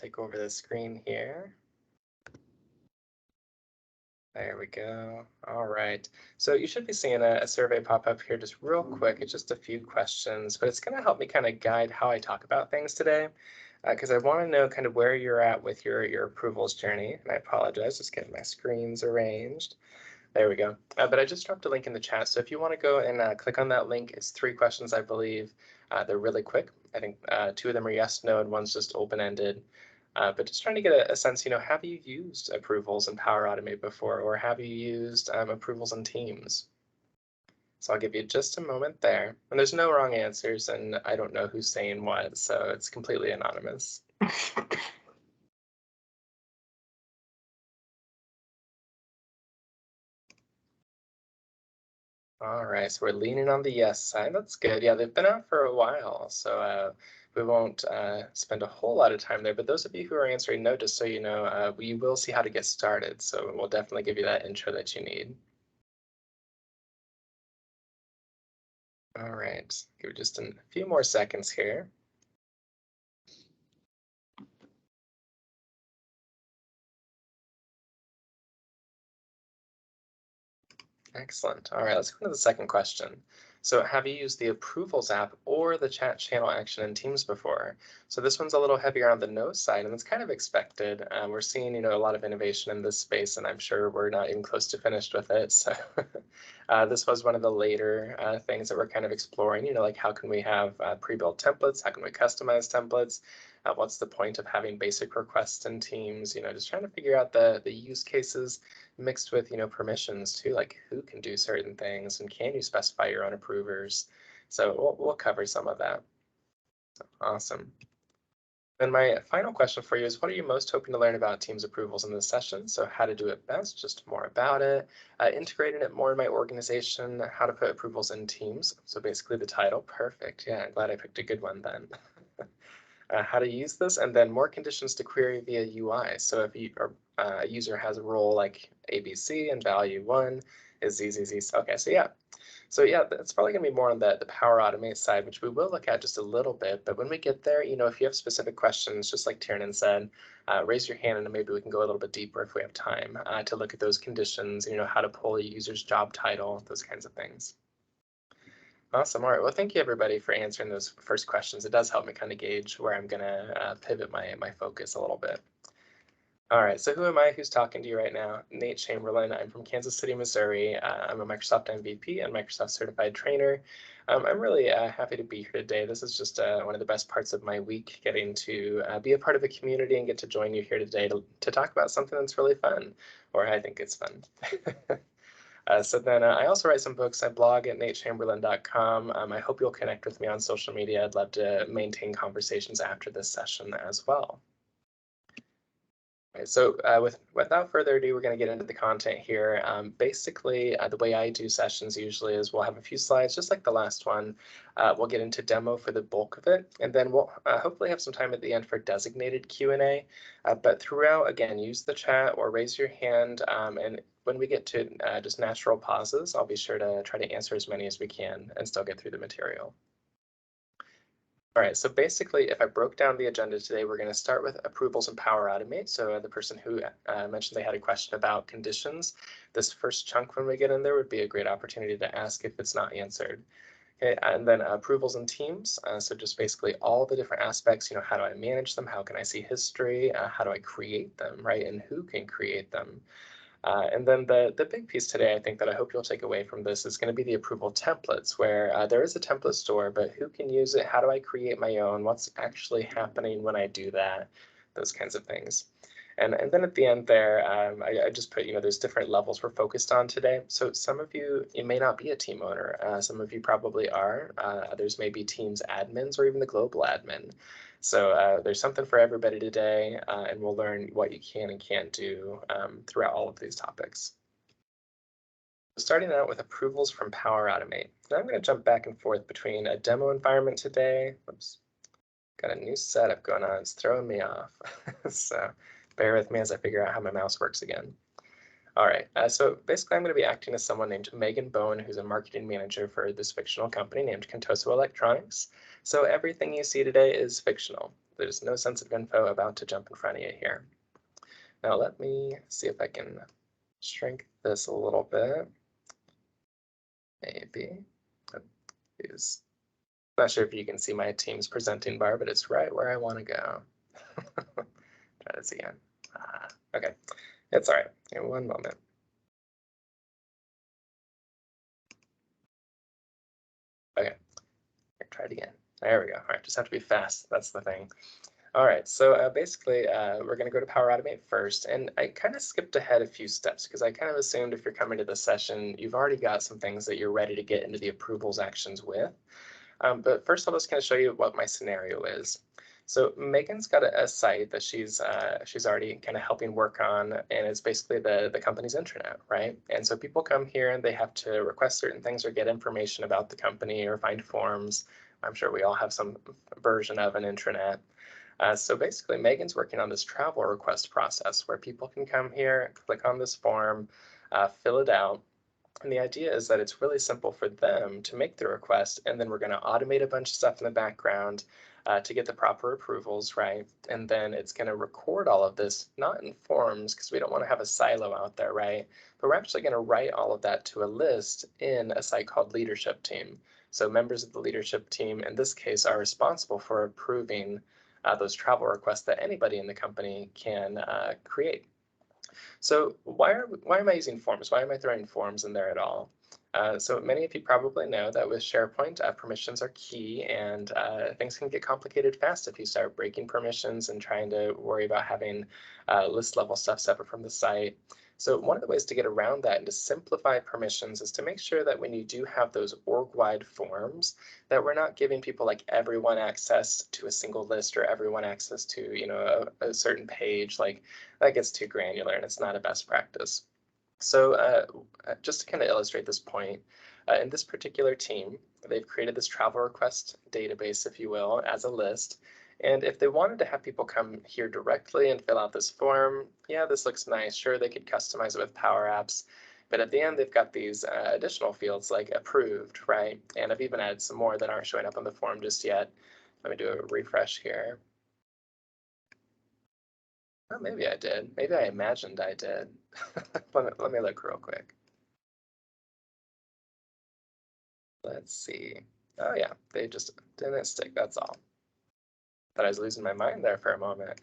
take over the screen here. There we go. All right. So you should be seeing a survey pop up here just real quick. It's just a few questions, but it's going to help me kind of guide how I talk about things today, because I want to know kind of where you're at with your approvals journey. And I apologize, just getting my screens arranged. There we go. But I just dropped a link in the chat. So if you want to go and click on that link, it's 3 questions, I believe. They're really quick. I think 2 of them are yes, no, and one's just open-ended. But just trying to get a sense, have you used approvals in Power Automate before, or have you used approvals in Teams? So I'll give you just a moment there. And there's no wrong answers, and I don't know who's saying what, so it's completely anonymous. All right, so we're leaning on the yes side. That's good. Yeah, they've been out for a while, so we won't spend a whole lot of time there. But those of you who are answering no, just so you know, we will see how to get started. So we'll definitely give you that intro that you need. All right, give it just a few more seconds here. Excellent. All right, let's go to the second question. So have you used the Approvals app or the chat channel action in Teams before? So this one's a little heavier on the no side, and it's kind of expected. We're seeing, a lot of innovation in this space, and I'm sure we're not even close to finished with it. So this was one of the later things that we're kind of exploring, like how can we have pre-built templates? How can we customize templates? What's the point of having basic requests in Teams? Just trying to figure out the use cases mixed with, permissions too, like who can do certain things and can you specify your own approvers? So we'll cover some of that. Awesome. Then my final question for you is, what are you most hoping to learn about Teams approvals in this session? So how to do it best, just more about it, integrating it more in my organization, how to put approvals in Teams. So basically the title, perfect. Yeah, I'm glad I picked a good one then. How to use this, and then more conditions to query via UI. So if a user has a role like ABC and value 1 is ZZZ. Okay, so yeah, that's probably going to be more on the Power Automate side, which we will look at just a little bit. But when we get there, if you have specific questions, just like Tiernan said, raise your hand and maybe we can go a little bit deeper if we have time to look at those conditions, how to pull a user's job title, those kinds of things. Awesome. All right. Well, thank you everybody for answering those first questions. It does help me kind of gauge where I'm going to pivot my focus a little bit. All right. So who am I? Who's talking to you right now? Nate Chamberlain. I'm from Kansas City, Missouri. I'm a Microsoft MVP and Microsoft certified trainer. I'm really happy to be here today. This is just one of the best parts of my week, getting to be a part of the community and get to join you here today to talk about something that's really fun, or I think it's fun. So then I also write some books. I blog at natechamberlain.com. I hope you'll connect with me on social media. I'd love to maintain conversations after this session as well. Right, so without further ado, we're going to get into the content here. Basically, the way I do sessions usually is we'll have a few slides, just like the last one. We'll get into demo for the bulk of it, and then we'll hopefully have some time at the end for designated Q&A. But throughout, again, use the chat or raise your hand, and when we get to just natural pauses, I'll be sure to try to answer as many as we can and still get through the material. All right, so basically, if I broke down the agenda today, we're going to start with approvals and Power Automate. So the person who mentioned they had a question about conditions, this first chunk when we get in there would be a great opportunity to ask if it's not answered. Okay, and then approvals and teams. So just basically all the different aspects, how do I manage them? How can I see history? How do I create them, right? And who can create them? And then the big piece today, I think that I hope you'll take away from this is going to be the approval templates, where there is a template store, but who can use it? How do I create my own? What's actually happening when I do that? Those kinds of things. And then at the end there, I just put, there's different levels we're focused on today. So some of you may not be a team owner. Some of you probably are. Others may be teams admins or even the global admin. So there's something for everybody today, and we'll learn what you can and can't do throughout all of these topics. Starting out with approvals from Power Automate. Now I'm going to jump back and forth between a demo environment today. Oops, got a new setup going on. It's throwing me off. So bear with me as I figure out how my mouse works again. All right, so basically I'm going to be acting as someone named Megan Bowen, who's a marketing manager for this fictional company named Contoso Electronics. So everything you see today is fictional. There's no sensitive info about to jump in front of you here. Now let me see if I can shrink this a little bit. Maybe. Use. Not sure if you can see my team's presenting bar, but it's right where I want to go. Try this again. Okay, it's all right. In one moment. Okay, try it again. There we go. All right, just have to be fast. That's the thing. All right, so basically, we're going to go to Power Automate first, and I kind of skipped ahead a few steps because I kind of assumed if you're coming to this session, you've already got some things that you're ready to get into the approvals actions with. But first, I'll just kind of show you what my scenario is. So Megan's got a site that she's already kind of helping work on, and it's basically the company's intranet, right? And so people come here and they have to request certain things or get information about the company or find forms. I'm sure we all have some version of an intranet. So basically, Megan's working on this travel request process where people can come here, click on this form, fill it out. And the idea is that it's really simple for them to make the request, and then we're going to automate a bunch of stuff in the background to get the proper approvals, right? And then it's going to record all of this, not in forms, because we don't want to have a silo out there, right? But we're actually going to write all of that to a list in a site called Leadership Team. So members of the leadership team, in this case, are responsible for approving those travel requests that anybody in the company can create. So why am I using forms? Why am I throwing forms in there at all? So many of you probably know that with SharePoint, permissions are key, and things can get complicated fast if you start breaking permissions and trying to worry about having list level stuff separate from the site. So one of the ways to get around that and to simplify permissions is to make sure that when you do have those org-wide forms, that we're not giving people like everyone access to a single list or everyone access to, you know, a certain page. Like that gets too granular and it's not a best practice. So just to kind of illustrate this point, in this particular team, they've created this travel request database, if you will, as a list. And if they wanted to have people come here directly and fill out this form, yeah, this looks nice. Sure, they could customize it with Power Apps. But at the end, they've got these additional fields like approved, right? And I've even added some more that aren't showing up on the form just yet. Let me do a refresh here. Oh, maybe I did. Maybe I imagined I did. Let me look real quick. Let's see. Oh yeah, they just didn't stick, that's all. Thought I was losing my mind there for a moment.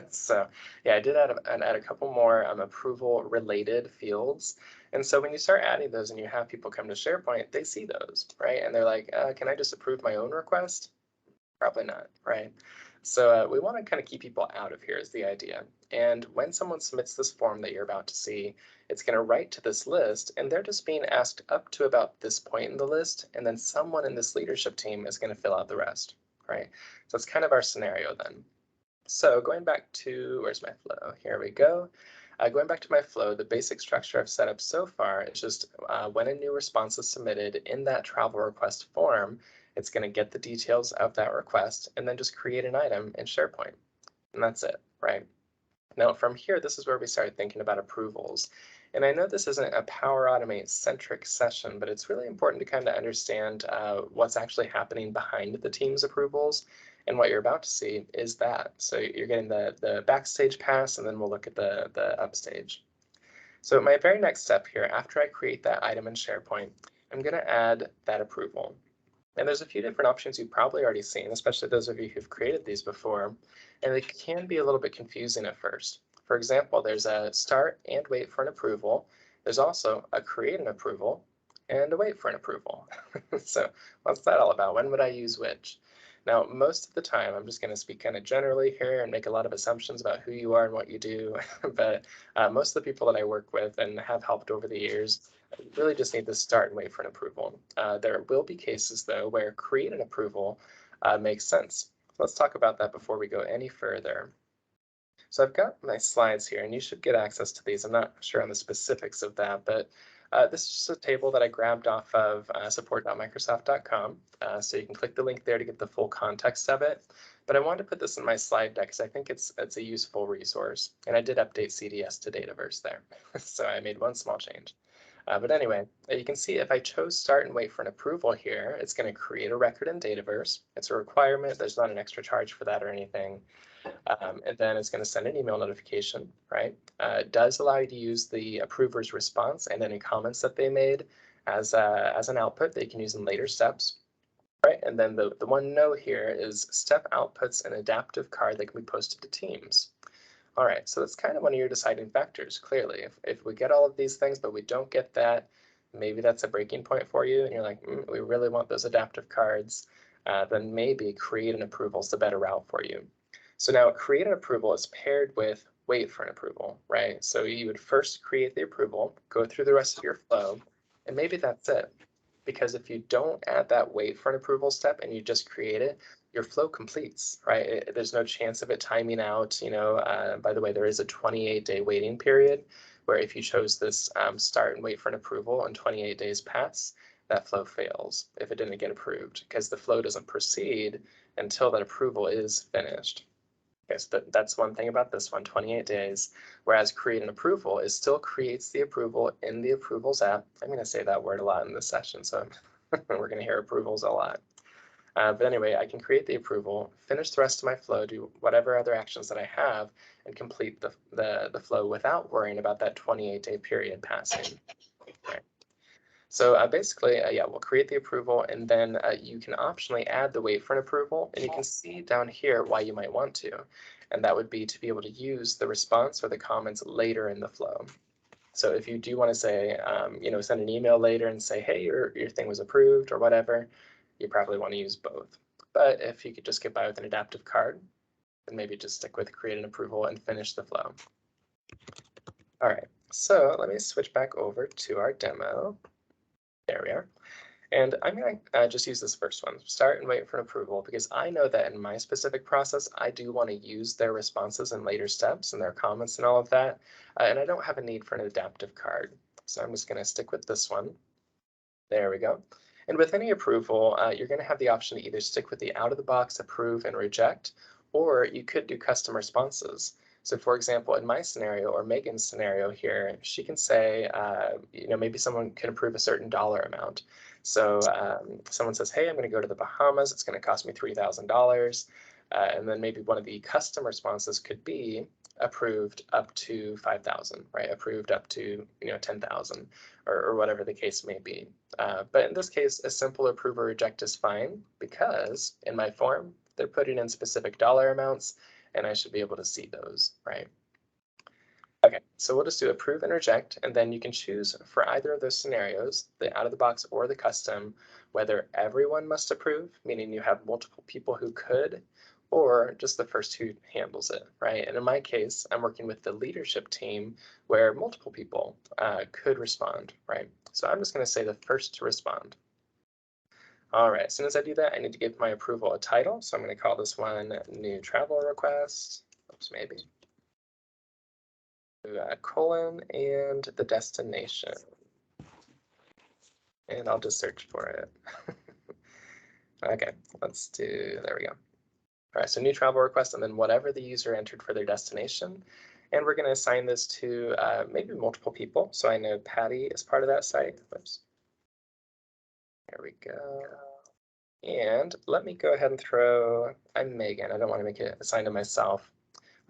So yeah, I did add a couple more approval related fields. And so when you start adding those and you have people come to SharePoint, they see those, right? And they're like, can I just approve my own request? Probably not, right? So we want to kind of keep people out of here is the idea. And when someone submits this form that you're about to see, it's going to write to this list, and they're just being asked up to about this point in the list, and then someone in this leadership team is going to fill out the rest, right? So that's kind of our scenario then. So going back to, where's my flow? Here we go. Going back to my flow, the basic structure I've set up so far is just when a new response is submitted in that travel request form, it's going to get the details of that request and then just create an item in SharePoint. And that's it, right? Now from here, this is where we start thinking about approvals. And I know this isn't a Power Automate centric session, but it's really important to kind of understand what's actually happening behind the team's approvals. And what you're about to see is that. So you're getting the backstage pass, and then we'll look at the upstage. So my very next step here, after I create that item in SharePoint, I'm going to add that approval. And there's a few different options you've probably already seen, especially those of you who've created these before, and they can be a little bit confusing at first. For example, there's a start and wait for an approval. There's also a create an approval and a wait for an approval. So what's that all about? When would I use which? Now, most of the time, I'm just going to speak kind of generally here and make a lot of assumptions about who you are and what you do. But most of the people that I work with and have helped over the years really just need to start and wait for an approval. There will be cases, though, where create an approval makes sense. Let's talk about that before we go any further. So I've got my slides here, and you should get access to these. I'm not sure on the specifics of that, but this is just a table that I grabbed off of support.microsoft.com. So you can click the link there to get the full context of it. But I wanted to put this in my slide deck because I think it's a useful resource. And I did update CDS to Dataverse there. So I made one small change. But anyway, you can see if I chose start and wait for an approval here, it's going to create a record in Dataverse. It's a requirement. There's not an extra charge for that or anything. And then it's going to send an email notification, right? It does allow you to use the approver's response and any comments that they made as an output that you can use in later steps, right? And then the one note here is step outputs an adaptive card that can be posted to Teams. All right, so that's kind of one of your deciding factors, clearly. If we get all of these things, but we don't get that, maybe that's a breaking point for you, and you're like, we really want those adaptive cards, then maybe create an approval is the better route for you. So now create an approval is paired with wait for an approval, right? So you would first create the approval, go through the rest of your flow, and maybe that's it. Because if you don't add that wait for an approval step and you just create it, your flow completes, right? There's no chance of it timing out. By the way, there is a 28-day waiting period where if you chose this start and wait for an approval and 28 days pass, that flow fails if it didn't get approved because the flow doesn't proceed until that approval is finished. Okay, so that's one thing about this one, 28 days, whereas create an approval is still creates the approval in the approvals app. I'm going to say that word a lot in this session, so we're going to hear approvals a lot. But anyway, I can create the approval, finish the rest of my flow, do whatever other actions that I have, and complete the flow without worrying about that 28-day period passing. Right. So basically, yeah, we'll create the approval, and then you can optionally add the wait for an approval, and you can see down here why you might want to, and that would be to be able to use the response or the comments later in the flow. So if you do want to say, send an email later and say, hey, your thing was approved or whatever, you probably want to use both. But if you could just get by with an adaptive card, then maybe just stick with create an approval and finish the flow. All right, so let me switch back over to our demo. There we are. And I'm going to just use this first one, start and wait for an approval, because I know that in my specific process, I do want to use their responses in later steps and their comments and all of that. And I don't have a need for an adaptive card. So I'm just going to stick with this one. There we go. And with any approval, you're going to have the option to either stick with the out-of-the-box approve and reject, or you could do custom responses. So for example, in my scenario or Megan's scenario here, she can say, maybe someone can approve a certain dollar amount. So someone says, hey, I'm going to go to the Bahamas. It's going to cost me $3,000. And then maybe one of the custom responses could be approved up to 5,000, right? Approved up to 10,000 or whatever the case may be. But in this case, a simple approve or reject is fine because in my form, they're putting in specific dollar amounts and I should be able to see those, right? Okay, so we'll just do approve and reject, and then you can choose for either of those scenarios, the out of the box or the custom, whether everyone must approve, meaning you have multiple people who could, or just the first who handles it, right? And in my case, I'm working with the leadership team where multiple people could respond, right? So I'm just going to say the first to respond. All right, as soon as I do that, I need to give my approval a title. So I'm going to call this one new travel request. Oops, maybe. Colon and the destination. And I'll just search for it. Okay, let's do, there we go. All right, so new travel request and then whatever the user entered for their destination. And we're going to assign this to maybe multiple people. So I know Patty is part of that site. Oops. There we go. And let me go ahead and throw, I'm Megan. I don't want to make it assigned to myself.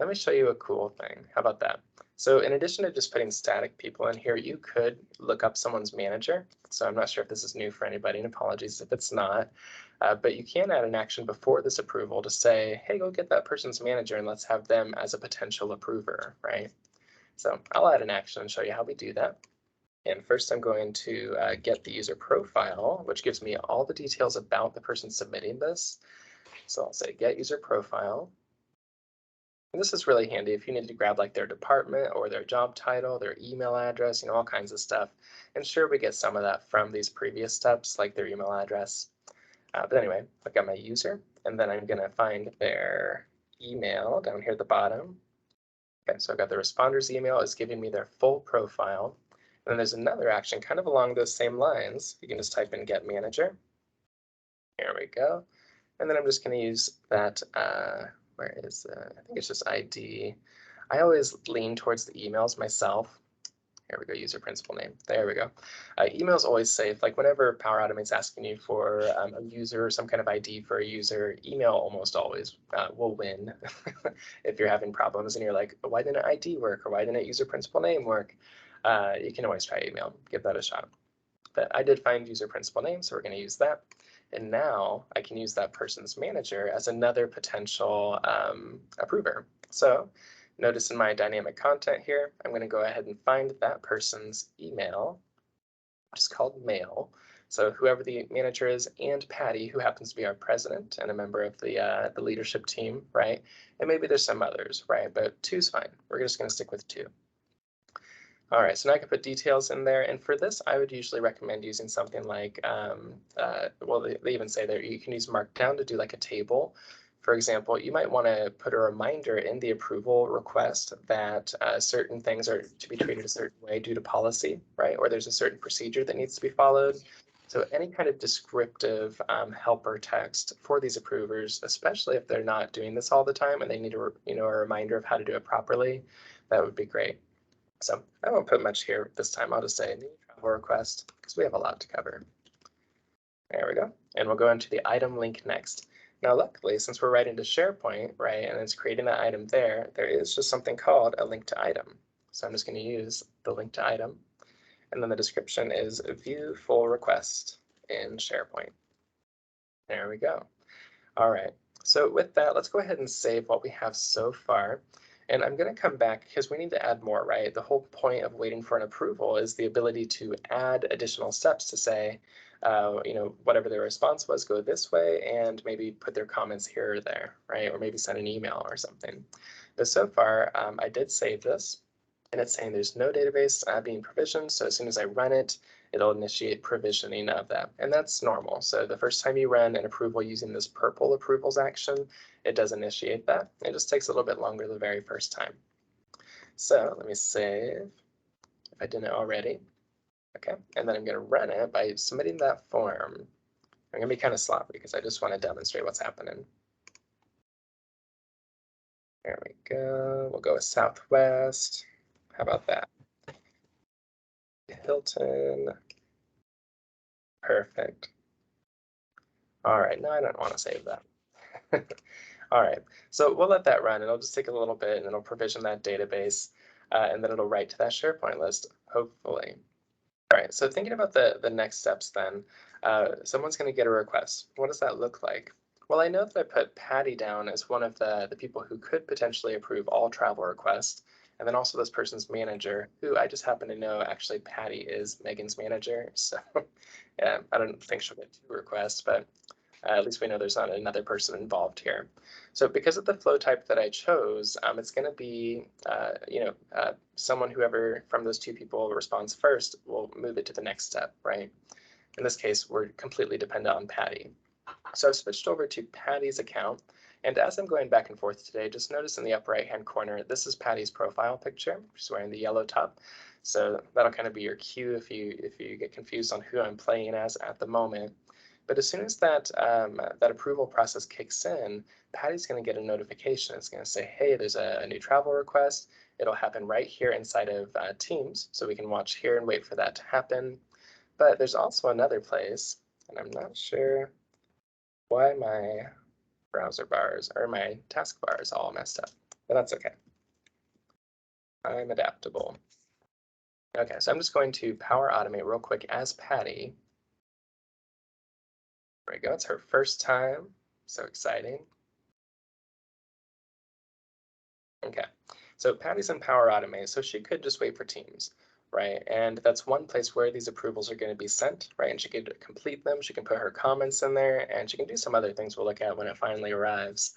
Let me show you a cool thing. How about that? So in addition to just putting static people in here, you could look up someone's manager. So I'm not sure if this is new for anybody, and apologies if it's not. But you can add an action before this approval to say, hey, go get that person's manager and let's have them as a potential approver, right? So I'll add an action and show you how we do that. And first I'm going to get the user profile, which gives me all the details about the person submitting this. So I'll say get user profile. And this is really handy if you need to grab like their department or their job title, their email address, all kinds of stuff. And sure, we get some of that from these previous steps, like their email address. But anyway, I've got my user, and then I'm going to find their email down here at the bottom. Okay, so I've got the responder's email is giving me their full profile. And then there's another action kind of along those same lines. You can just type in get manager. Here we go. And then I'm just going to use that, where is I think it's just ID. I always lean towards the emails myself. Here we go, user principal name. There we go. Email is always safe. Like whenever Power Automate's asking you for a user or some kind of ID for a user, email almost always will win. If you're having problems and you're like, why didn't ID work, or why didn't user principal name work? You can always try email, give that a shot. But I did find user principal name, so we're going to use that. And now I can use that person's manager as another potential approver. So notice in my dynamic content here, I'm going to go ahead and find that person's email, which is called mail. So whoever the manager is, and Patty, who happens to be our president and a member of the leadership team, right? And maybe there's some others, right? But 2's fine. We're just going to stick with 2. All right, so now I can put details in there. And for this, I would usually recommend using something like, well, they even say that you can use Markdown to do like a table. For example, you might want to put a reminder in the approval request that certain things are to be treated a certain way due to policy, right? Or there's a certain procedure that needs to be followed. So any kind of descriptive helper text for these approvers, especially if they're not doing this all the time and they need a reminder of how to do it properly, that would be great. So I won't put much here this time. I'll just say new travel request because we have a lot to cover. There we go. And we'll go into the item link next. Now, luckily, since we're writing to SharePoint, right, and it's creating that item there is just something called a link to item. So I'm just going to use the link to item. And then the description is view full request in SharePoint. There we go. All right. So with that, let's go ahead and save what we have so far. And I'm going to come back because we need to add more, right? The whole point of waiting for an approval is the ability to add additional steps to say, whatever their response was, go this way, and maybe put their comments here or there, right? Or maybe send an email or something. But so far, I did save this, and it's saying there's no database being provisioned. So as soon as I run it, it'll initiate provisioning of that. And that's normal. So the first time you run an approval using this purple approvals action, it does initiate that. It just takes a little bit longer the very first time. So let me save if I didn't already. Okay, and then I'm going to run it by submitting that form. I'm going to be kind of sloppy because I just want to demonstrate what's happening. There we go. We'll go with Southwest. How about that? Hilton. Perfect. All right, no, I don't want to save that. All right, so we'll let that run. It'll just take a little bit and it'll provision that database and then it'll write to that SharePoint list, hopefully. All right, so thinking about the next steps then, someone's going to get a request. What does that look like? Well, I know that I put Patty down as one of the people who could potentially approve all travel requests, and then also this person's manager, who I just happen to know actually Patty is Megan's manager. So yeah, I don't think she'll get 2 requests, but at least we know there's not another person involved here. So because of the flow type that I chose, it's going to be, someone, whoever from those 2 people responds first, will move it to the next step, right? In this case, we're completely dependent on Patty. So I've switched over to Patty's account. And as I'm going back and forth today, just notice in the upper right-hand corner, this is Patty's profile picture. She's wearing the yellow top. So that'll kind of be your cue if you get confused on who I'm playing as at the moment. But as soon as that approval process kicks in, Patty's going to get a notification. It's going to say, hey, there's a new travel request. It'll happen right here inside of Teams. So we can watch here and wait for that to happen. But there's also another place, and I'm not sure why my browser bars or my taskbar is all messed up, but that's okay. I'm adaptable. Okay, so I'm just going to Power Automate real quick as Patty. There we go, it's her first time, so exciting. Okay, so Patty's in Power Automate, so she could just wait for Teams, right? And that's one place where these approvals are going to be sent, right? And she could complete them, she can put her comments in there, and she can do some other things we'll look at when it finally arrives.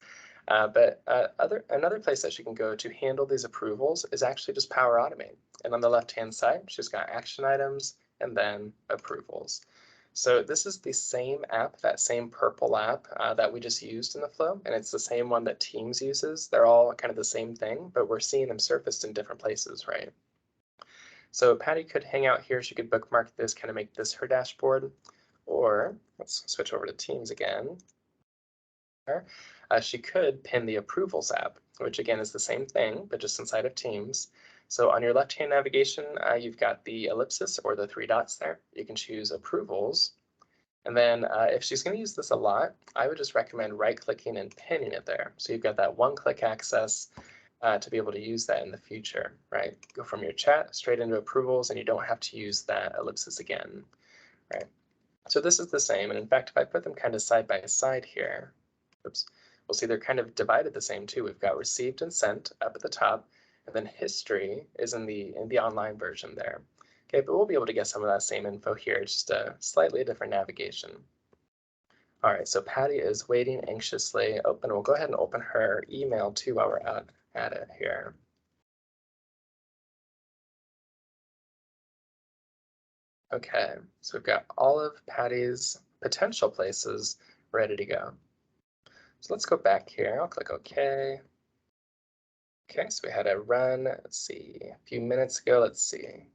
Another place that she can go to handle these approvals is actually just Power Automate. And on the left-hand side, she's got action items and then approvals. So this is the same app, that same purple app that we just used in the flow, and it's the same one that Teams uses. They're all kind of the same thing, but we're seeing them surfaced in different places, right? So Patty could hang out here. She could bookmark this, kind of make this her dashboard, or let's switch over to Teams again. She could pin the approvals app, which again is the same thing, but just inside of Teams. So on your left-hand navigation, you've got the ellipsis or the three dots there. You can choose approvals. And then if she's going to use this a lot, I would just recommend right-clicking and pinning it there. So you've got that one-click access to be able to use that in the future, right? Go from your chat straight into approvals, and you don't have to use that ellipsis again, right? So this is the same, and in fact, if I put them kind of side by side here, oops, we'll see they're kind of divided the same too. We've got received and sent up at the top, and then history is in the online version there. Okay, but we'll be able to get some of that same info here, just a slightly different navigation. All right, so Patty is waiting anxiously. Open. We'll go ahead and open her email too while we're at it here. Okay, so we've got all of Patty's potential places ready to go. So let's go back here. I'll click OK. Okay, so we had a run, let's see, a few minutes ago. Let's see.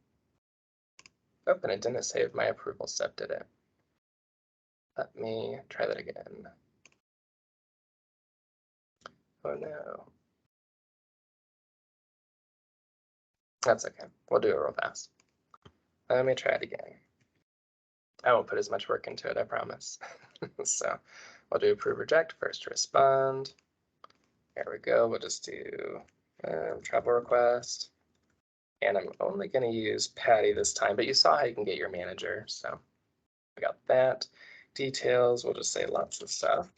Oh, and it didn't save my approval step, did it? Let me try that again. Oh no. That's okay. We'll do it real fast. Let me try it again. I won't put as much work into it, I promise. So we'll do approve reject, first respond. There we go. We'll just do travel request. And I'm only going to use Patty this time, but you saw how you can get your manager. So we got that. Details, we'll just say lots of stuff.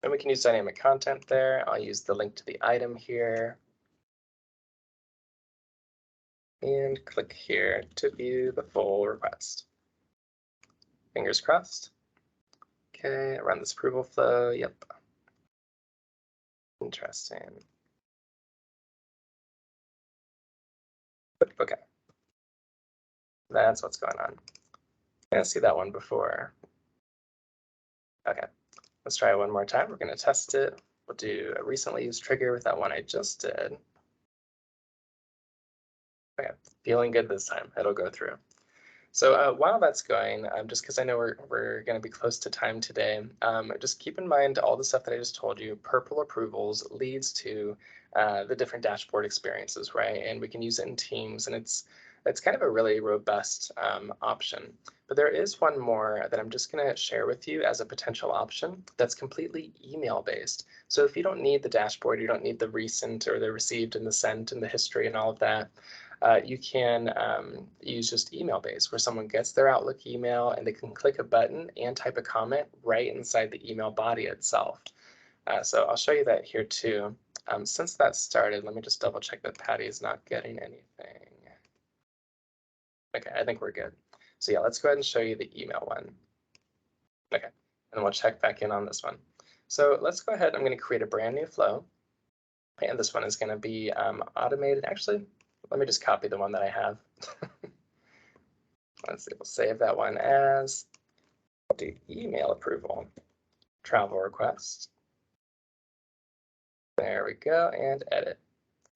And we can use dynamic content there. I'll use the link to the item here. And click here to view the full request. Fingers crossed. Okay, run this approval flow. Yep. Interesting. Okay. That's what's going on. I didn't see that one before. Okay, let's try it one more time. We're going to test it. We'll do a recently used trigger with that one I just did. Okay, feeling good this time. It'll go through. So while that's going, just because I know we're going to be close to time today, just keep in mind all the stuff that I just told you. Purple approvals leads to the different dashboard experiences, right? And we can use it in Teams, and it's kind of a really robust option. But there is one more that I'm just going to share with you as a potential option that's completely email based. So if you don't need the dashboard, you don't need the recent or the received and the sent and the history and all of that, you can use just email based, where someone gets their Outlook email and they can click a button and type a comment right inside the email body itself. So I'll show you that here too. Since that started, let me just double check that Patty is not getting anything. Okay, I think we're good. So yeah, let's go ahead and show you the email one. Okay, and we'll check back in on this one. So let's go ahead. I'm going to create a brand new flow. And this one is going to be automated. Actually, let me just copy the one that I have. Let's see, we'll save that one as, I'll do email approval, travel request. There we go, and edit.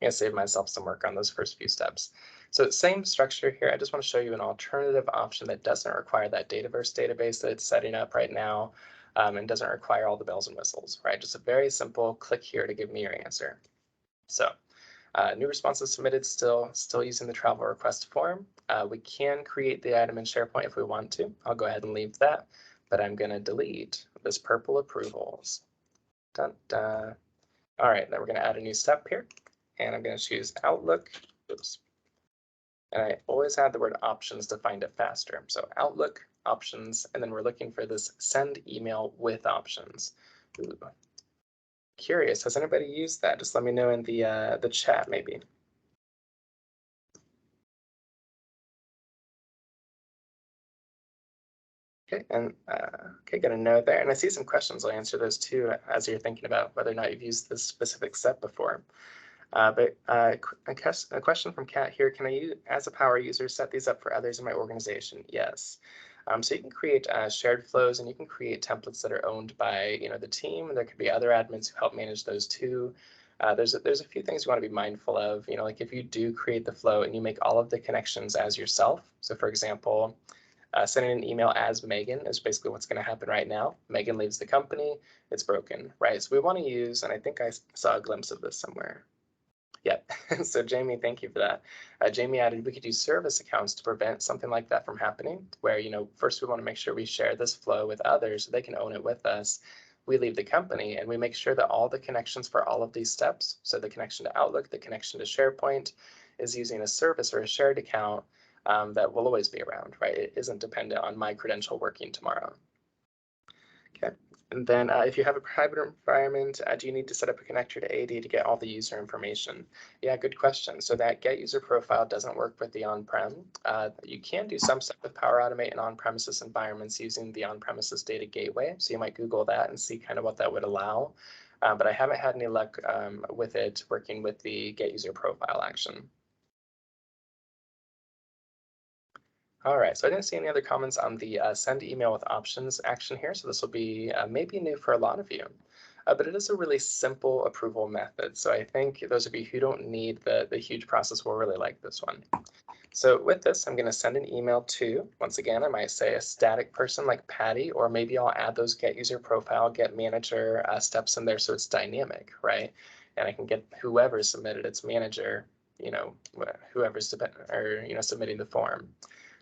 I'm going to save myself some work on those first few steps. So same structure here. I just want to show you an alternative option that doesn't require that Dataverse database that it's setting up right now, and doesn't require all the bells and whistles, right? Just a very simple click here to give me your answer. So new responses submitted, still using the travel request form. We can create the item in SharePoint if we want to. I'll go ahead and leave that, but I'm going to delete this purple approvals. Dun, dun. All right, then we're going to add a new step here, and I'm going to choose Outlook. Oops. And I always add the word options to find it faster. So Outlook, options, and then we're looking for this send email with options. Ooh. Curious, has anybody used that? Just let me know in the chat maybe. Okay, and okay, got a note there, and I see some questions. I'll answer those too as you're thinking about whether or not you've used this specific step before. But a question from Kat here: can I, as a power user, set these up for others in my organization? Yes. So you can create shared flows, and you can create templates that are owned by the team. There could be other admins who help manage those too. There's a few things you want to be mindful of. Like if you do create the flow and you make all of the connections as yourself. So for example, sending an email as Megan is basically what's going to happen right now. Megan leaves the company, it's broken, right? So we want to use, and I think I saw a glimpse of this somewhere. Yep. So Jamie, thank you for that. Jamie added we could use service accounts to prevent something like that from happening, where, first we want to make sure we share this flow with others so they can own it with us. We leave the company and we make sure that all the connections for all of these steps, so the connection to Outlook, the connection to SharePoint, is using a service or a shared account that will always be around, right? It isn't dependent on my credential working tomorrow. Okay. And then if you have a private environment, do you need to set up a connector to AD to get all the user information? Yeah, good question. So that get user profile doesn't work with the on-prem. You can do some stuff with Power Automate in on-premises environments using the on-premises data gateway. So you might Google that and see kind of what that would allow. But I haven't had any luck with it working with the get user profile action. All right, so I didn't see any other comments on the send email with options action here, so this will be maybe new for a lot of you. But it is a really simple approval method, so I think those of you who don't need the huge process will really like this one. So with this, I'm going to send an email to, once again, I might say a static person like Patty, or maybe I'll add those get user profile, get manager steps in there so it's dynamic, right? And I can get whoever submitted its manager, whoever's submitting the form.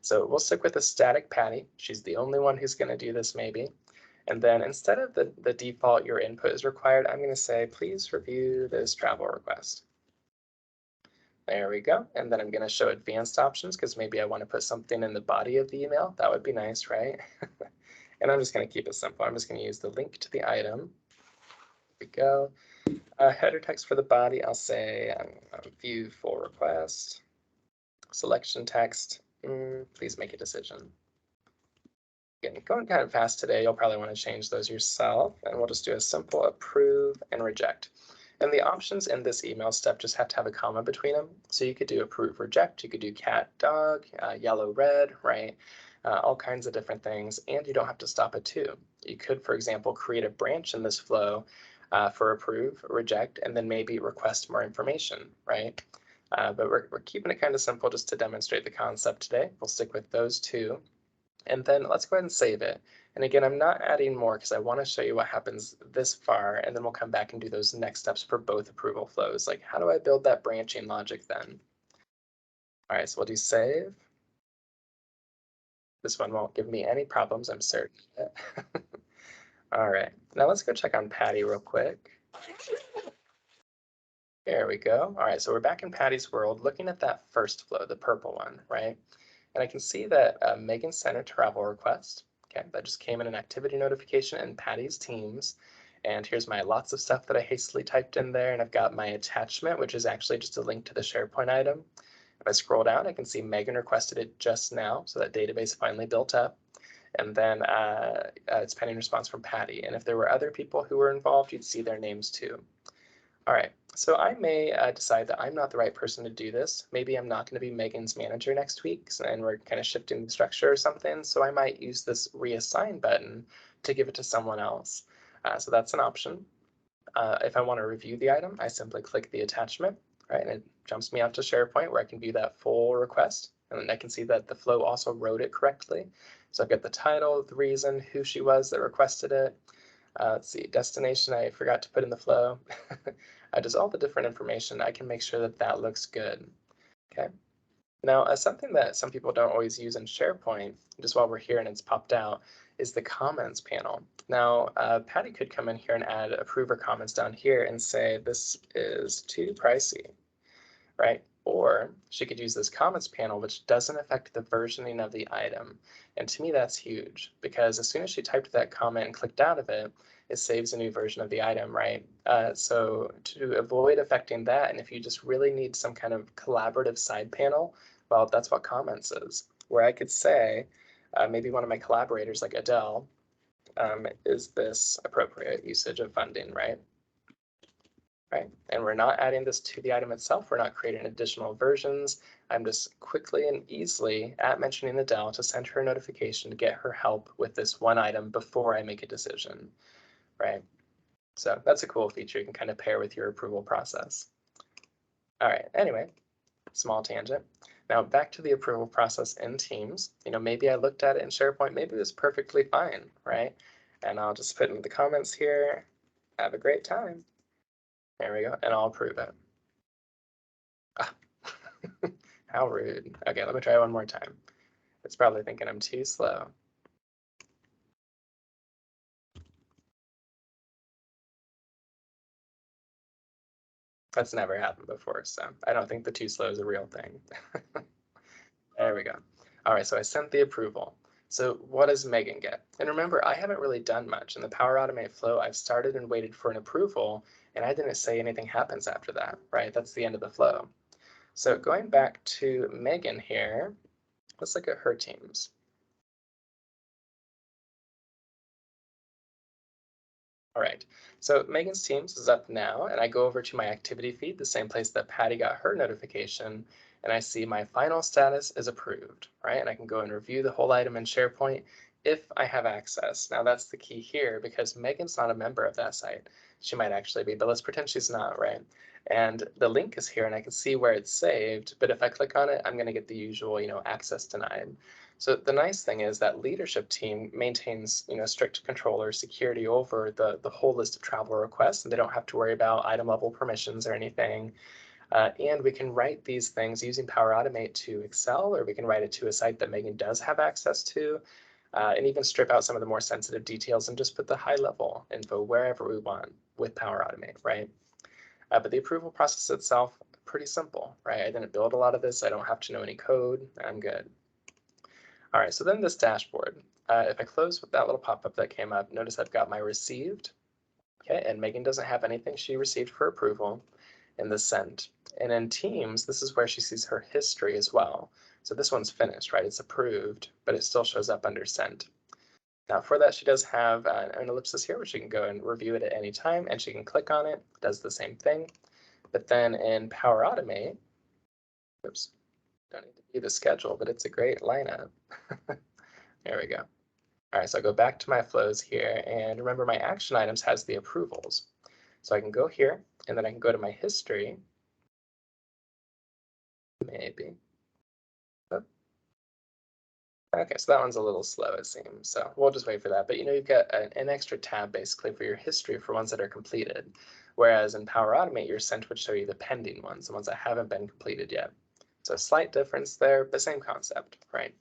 So we'll stick with a static Patty. She's the only one who's going to do this maybe. And then instead of the default your input is required, I'm going to say, please review this travel request. There we go. And then I'm going to show advanced options because maybe I want to put something in the body of the email. That would be nice, right? And I'm just going to keep it simple. I'm just going to use the link to the item. There we go. Header text for the body, I'll say view full request. Selection text, please make a decision. Again, going kind of fast today, you'll probably want to change those yourself, and we'll just do a simple approve and reject. And the options in this email step just have to have a comma between them. So you could do approve, reject, you could do cat, dog, yellow, red, right? All kinds of different things, and you don't have to stop at 2. You could, for example, create a branch in this flow for approve, reject, and then maybe request more information, right? But we're keeping it kind of simple just to demonstrate the concept today. We'll stick with those 2. And then let's go ahead and save it. And again, I'm not adding more because I want to show you what happens this far, and then we'll come back and do those next steps for both approval flows. Like, how do I build that branching logic then? All right, so we'll do save. This one won't give me any problems, I'm certain. All right, now let's go check on Patty real quick. There we go. All right, so we're back in Patty's world looking at that first flow, the purple one, right? And I can see that Megan sent a travel request. Okay, that just came in an activity notification in Patty's Teams. And here's my lots of stuff that I hastily typed in there. And I've got my attachment, which is actually just a link to the SharePoint item. If I scroll down, I can see Megan requested it just now. So that database finally built up. And then it's pending response from Patty. And if there were other people who were involved, you'd see their names too. All right, so I may decide that I'm not the right person to do this. Maybe I'm not going to be Megan's manager next week, and we're kind of shifting the structure or something. So I might use this reassign button to give it to someone else. So that's an option. If I want to review the item, I simply click the attachment, right, and it jumps me out to SharePoint where I can view that full request. And then I can see that the flow also wrote it correctly. So I've got the title, the reason, who she was that requested it. Let's see, destination, I forgot to put in the flow. Just all the different information, I can make sure that that looks good. Okay. Now, something that some people don't always use in SharePoint, just while we're here and it's popped out, is the comments panel. Now, Patty could come in here and add approver comments down here and say, this is too pricey, right? Or she could use this comments panel, which doesn't affect the versioning of the item. And to me, that's huge because as soon as she typed that comment and clicked out of it, it saves a new version of the item, right? So to avoid affecting that, and if you just really need some kind of collaborative side panel, well, that's what comments is, where I could say, maybe one of my collaborators like Adele, is this appropriate usage of funding, right? Right, and we're not adding this to the item itself. We're not creating additional versions. I'm just quickly and easily mentioning Adele to send her a notification to get her help with this one item before I make a decision, right? So that's a cool feature you can kind of pair with your approval process. All right, anyway, small tangent. Now back to the approval process in Teams. Maybe I looked at it in SharePoint, maybe it was perfectly fine, right? And I'll just put in the comments here, have a great time. There we go, and I'll approve it. Ah, how rude. Okay, let me try one more time. It's probably thinking I'm too slow. That's never happened before, so I don't think the too slow is a real thing. There we go. All right, so I sent the approval. So what does Megan get? And remember, I haven't really done much. In the Power Automate flow, I've started and waited for an approval, and I didn't say anything happens after that, right? That's the end of the flow. So going back to Megan here, let's look at her teams. All right, so Megan's Teams is up now, and I go over to my activity feed, the same place that Patty got her notification, and I see my final status is approved, right? And I can go and review the whole item in SharePoint if I have access. Now that's the key here because Megan's not a member of that site. She might actually be, but let's pretend she's not, right? And the link is here and I can see where it's saved, but if I click on it, I'm gonna get the usual, access denied. So the nice thing is that leadership team maintains, strict control or security over the whole list of travel requests, and they don't have to worry about item level permissions or anything. And we can write these things using Power Automate to Excel, or we can write it to a site that Megan does have access to, and even strip out some of the more sensitive details and just put the high level info wherever we want with Power Automate, right? But the approval process itself, pretty simple, right? I didn't build a lot of this. I don't have to know any code. I'm good. All right, so then this dashboard. If I close with that little pop-up that came up, notice I've got my received. Okay, and Megan doesn't have anything she received for approval in the sent. And in Teams, this is where she sees her history as well. So this one's finished, right? It's approved, but it still shows up under sent. Now for that, she does have an ellipsis here where she can go and review it at any time, and she can click on it, does the same thing. But then in Power Automate, oops, don't need to view the schedule, but it's a great lineup. There we go. All right, so I go back to my flows here, and remember my action items has the approvals. So I can go here, and then I can go to my history, maybe. Oh, okay, so that one's a little slow, it seems. So we'll just wait for that. But you've got an extra tab basically for your history for ones that are completed. Whereas in Power Automate, your sent would show you the pending ones, the ones that haven't been completed yet. So slight difference there, but same concept, right?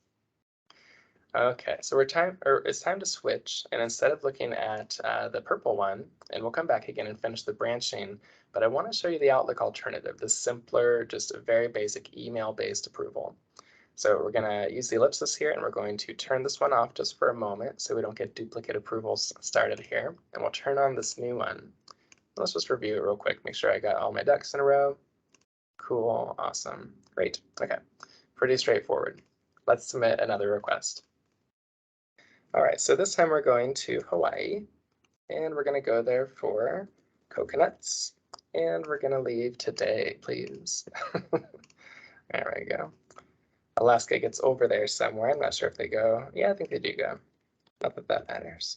Okay, so it's time to switch, and instead of looking at the purple one, and we'll come back again and finish the branching, but I want to show you the Outlook alternative, the simpler, just a very basic email-based approval. So we're going to use the ellipsis here, and we're going to turn this one off just for a moment so we don't get duplicate approvals started here, and we'll turn on this new one. Let's just review it real quick, make sure I got all my ducks in a row. Cool, awesome, great, okay, pretty straightforward. Let's submit another request. All right, so this time we're going to Hawaii, and we're going to go there for coconuts, and we're going to leave today, please. There we go. Alaska gets over there somewhere. I'm not sure if they go. Yeah, I think they do go. Not that that matters.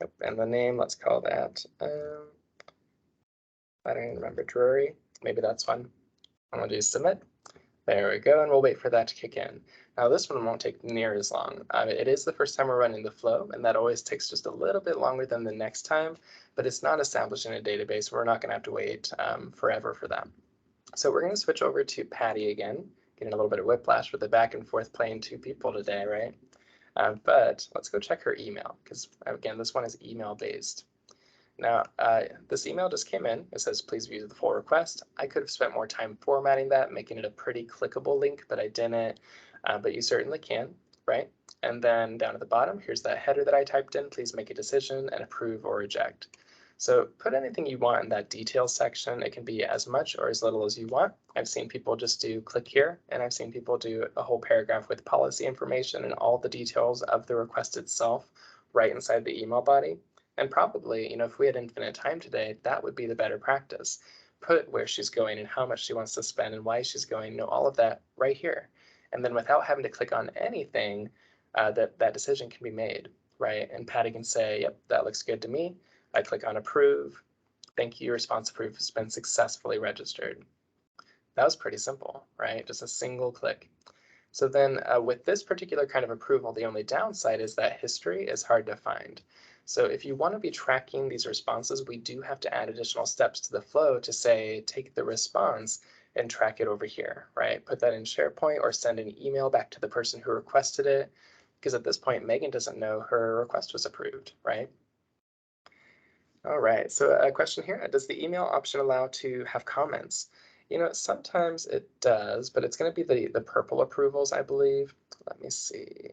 Yep, and the name, let's call that, I don't even remember, Drury. Maybe that's one. I'm going to do submit. There we go, and we'll wait for that to kick in. Now this one won't take near as long. It is the first time we're running the flow, and that always takes just a little bit longer than the next time, but it's not established in a database. We're not going to have to wait forever for that. So we're going to switch over to Patty again, getting a little bit of whiplash with the back and forth playing two people today, right? But let's go check her email, because again, this one is email based. Now, this email just came in. It says, please view the full request. I could have spent more time formatting that, making it a pretty clickable link, but I didn't. But you certainly can, right? And then down at the bottom, here's that header that I typed in. Please make a decision and approve or reject. So put anything you want in that details section. It can be as much or as little as you want. I've seen people just do click here, and I've seen people do a whole paragraph with policy information and all the details of the request itself right inside the email body. And probably, if we had infinite time today, that would be the better practice. Put where she's going and how much she wants to spend and why she's going, all of that right here. And then without having to click on anything, that decision can be made, right? And Patty can say, yep, that looks good to me. I click on approve. Thank you, your response approved has been successfully registered. That was pretty simple, right? Just a single click. So then with this particular kind of approval, the only downside is that history is hard to find. So if you want to be tracking these responses, we do have to add additional steps to the flow to say, take the response and track it over here, right? Put that in SharePoint or send an email back to the person who requested it, because at this point, Megan doesn't know her request was approved, right? All right, so a question here, does the email option allow to have comments? Sometimes it does, but it's going to be the purple approvals, I believe. Let me see.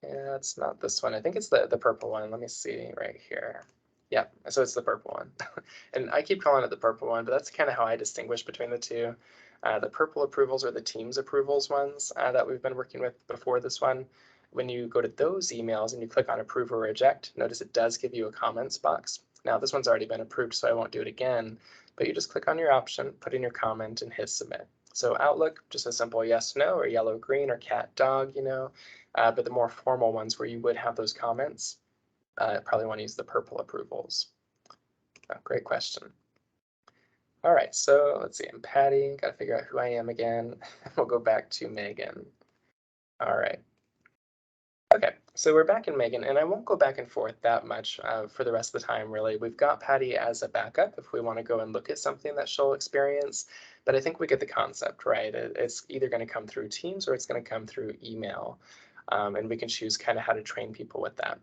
Yeah, it's not this one. I think it's the purple one. Let me see right here. Yeah, so it's the purple one. And I keep calling it the purple one, but that's kind of how I distinguish between the two. The purple approvals are the Teams approvals ones that we've been working with before this one. When you go to those emails and you click on approve or reject, notice it does give you a comments box. Now this one's already been approved, so I won't do it again, but you just click on your option, put in your comment, and hit submit. So Outlook, just a simple yes, no, or yellow, green, or cat, dog, but the more formal ones where you would have those comments, probably want to use the purple approvals. Oh, great question. All right, so let's see, I'm Patty, got to figure out who I am again. We'll go back to Megan. All right. Okay, so we're back in Megan, and I won't go back and forth that much for the rest of the time, really. We've got Patty as a backup if we want to go and look at something that she'll experience, but I think we get the concept, right? It's either going to come through Teams or it's going to come through email, and we can choose kind of how to train people with that.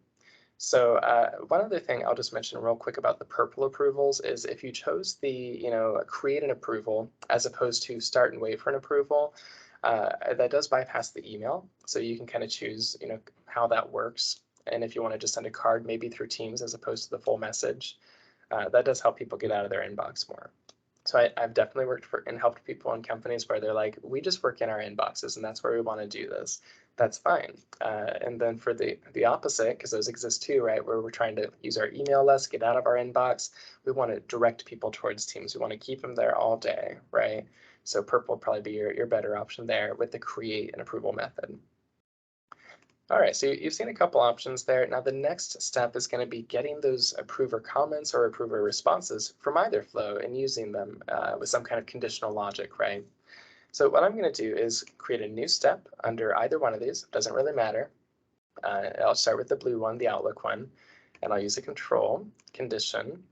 So one other thing I'll just mention real quick about the purple approvals is if you chose the, create an approval as opposed to start and wait for an approval, that does bypass the email. So you can kind of choose, how that works. And if you want to just send a card, maybe through Teams as opposed to the full message, that does help people get out of their inbox more. So I've definitely worked for and helped people in companies where they're like, we just work in our inboxes and that's where we want to do this. That's fine. And then for the opposite, because those exist too, right, where we're trying to use our email less, get out of our inbox, we want to direct people towards Teams. We want to keep them there all day, right? So purple would probably be your better option there with the create and approval method. All right, so you've seen a couple options there. Now the next step is going to be getting those approver comments or approver responses from either flow and using them with some kind of conditional logic, right? So what I'm going to do is create a new step under either one of these. Doesn't really matter. I'll start with the blue one, the Outlook one, and I'll use a control condition.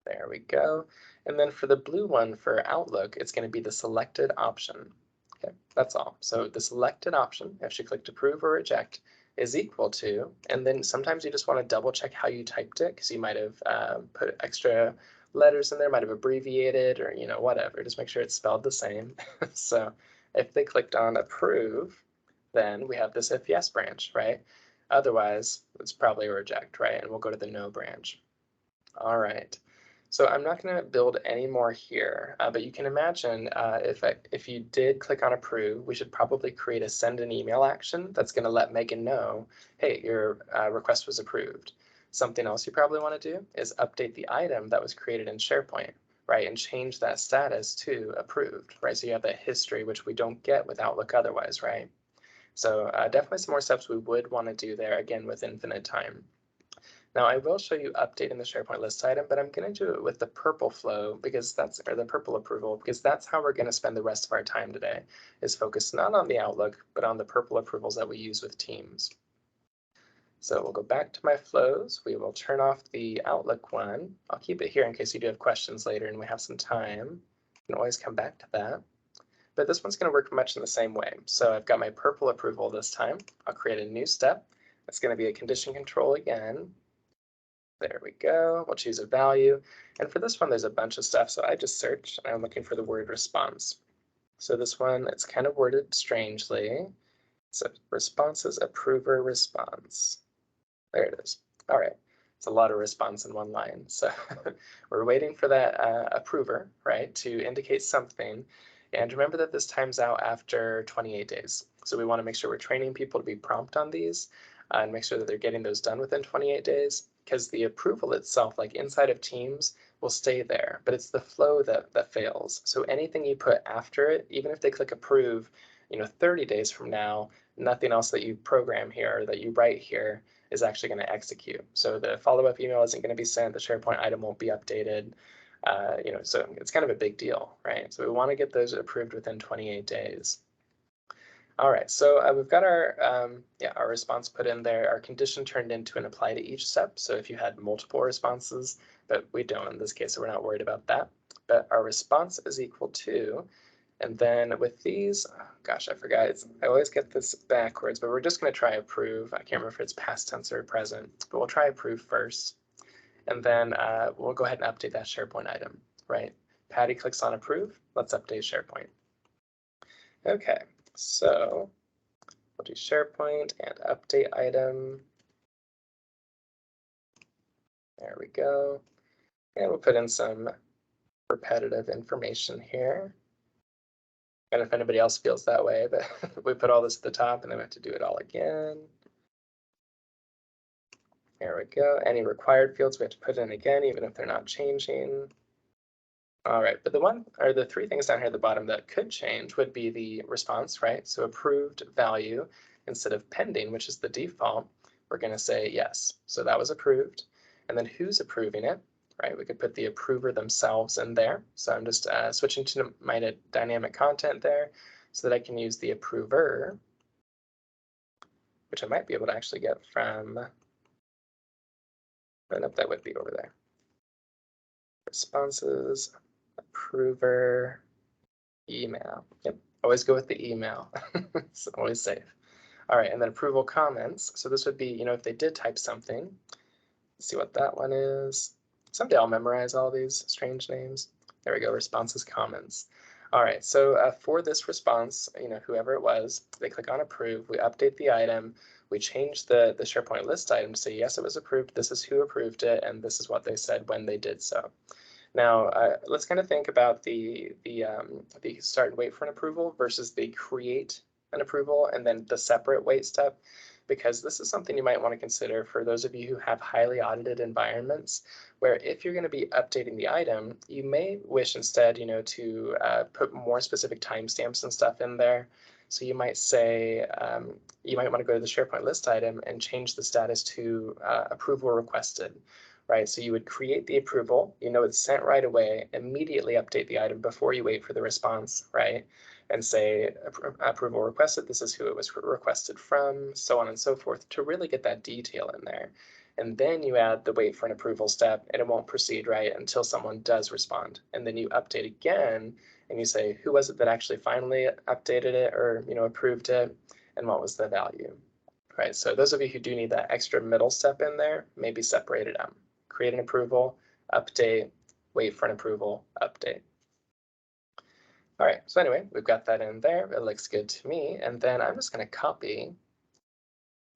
There we go. And then for the blue one for Outlook, it's going to be the selected option. Okay, that's all. So the selected option, if you clicked approve or reject, is equal to, and then sometimes you just want to double check how you typed it because you might have put extra letters in there, might have abbreviated or whatever. Just make sure it's spelled the same. So if they clicked on approve, then we have this if yes branch, right? Otherwise, it's probably a reject, right? And we'll go to the no branch. All right. So I'm not going to build any more here, but you can imagine if you did click on approve, we should probably create a send an email action that's going to let Megan know, hey, your request was approved. Something else you probably want to do is update the item that was created in SharePoint, right, and change that status to approved, right? So you have that history, which we don't get with Outlook otherwise, right? So definitely some more steps we would want to do there, again, with infinite time. Now I will show you updating the SharePoint list item, but I'm going to do it with the purple flow because or the purple approval, because that's how we're going to spend the rest of our time today, is focused not on the Outlook, but on the purple approvals that we use with Teams. So we'll go back to my flows. We will turn off the Outlook one. I'll keep it here in case you do have questions later and we have some time. You can always come back to that. But this one's going to work much in the same way. So I've got my purple approval this time. I'll create a new step. It's going to be a condition control again. There we go. We'll choose a value. And for this one, there's a bunch of stuff. So I just searched and I'm looking for the word response. So this one, it's kind of worded strangely. So responses, approver, response. There it is. All right. It's a lot of response in one line. So we're waiting for that approver, right, to indicate something. And remember that this times out after 28 days. So we want to make sure we're training people to be prompt on these and make sure that they're getting those done within 28 days. Because the approval itself, like inside of Teams, will stay there, but it's the flow that fails. So anything you put after it, even if they click approve, 30 days from now, nothing else that you program here or that you write here is actually going to execute. So the follow-up email isn't going to be sent, the SharePoint item won't be updated. So it's kind of a big deal, right? So we want to get those approved within 28 days. All right, so we've got our response put in there. Our condition turned into an apply to each step. So if you had multiple responses, but we don't in this case, so we're not worried about that. but our response is equal to, and then with these, oh gosh, I forgot, I always get this backwards, but we're just going to try approve. I can't remember if it's past tense or present, but we'll try approve first. And then we'll go ahead and update that SharePoint item, right? Patty clicks on approve. Let's update SharePoint. Okay, so we'll do SharePoint and update item. There we go. And we'll put in some repetitive information here. And if anybody else feels that way, but we put all this at the top and then we have to do it all again. There we go. Any required fields we have to put in again, even if they're not changing. All right, but the three things down here at the bottom that could change would be the response, right? So approved value instead of pending, which is the default, we're going to say yes. So that was approved. And then who's approving it, right? We could put the approver themselves in there. So I'm just switching to my dynamic content there so that I can use the approver, which I might be able to actually get from, I don't know if that would be over there. Responses, approver, email. Yep, always go with the email. It's always safe. All right, and then approval comments. So this would be, if they did type something. Let's see what that one is. Someday I'll memorize all these strange names. There we go, responses, comments. All right, so for this response, whoever it was, they click on approve, we update the item, we change the SharePoint list item to say, yes, it was approved, this is who approved it, and this is what they said when they did so. Now, let's kind of think about the start and wait for an approval versus the create an approval and then the separate wait step, because this is something you might want to consider for those of you who have highly audited environments, where if you're going to be updating the item, you may wish instead, to put more specific timestamps and stuff in there. So you might say, you might want to go to the SharePoint list item and change the status to approval requested. Right, so you would create the approval, it's sent right away, immediately update the item before you wait for the response, right? And say approval requested, this is who it was requested from, so on and so forth, to really get that detail in there. And then you add the wait for an approval step, and it won't proceed, right, until someone does respond. And then you update again, and you say, who was it that actually finally updated it or, approved it, and what was the value? Right, so those of you who do need that extra middle step in there, maybe separate it out. Create an approval, update, wait for an approval, update. All right, so anyway, we've got that in there. It looks good to me. And then I'm just going to copy,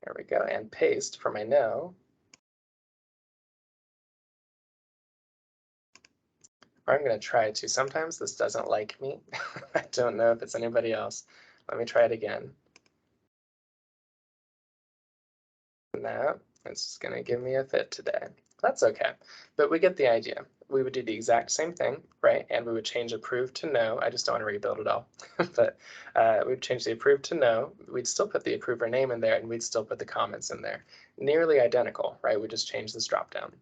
there we go, and paste for my no. Or I'm going to try to. Sometimes this doesn't like me. I don't know if it's anybody else. Let me try it again. No, it's just going to give me a fit today. That's okay, but we get the idea. We would do the exact same thing, right? And we would change approve to no. I just don't want to rebuild it all, but we'd change the approve to no. We'd still put the approver name in there, and we'd still put the comments in there. Nearly identical, right? We just change this drop down.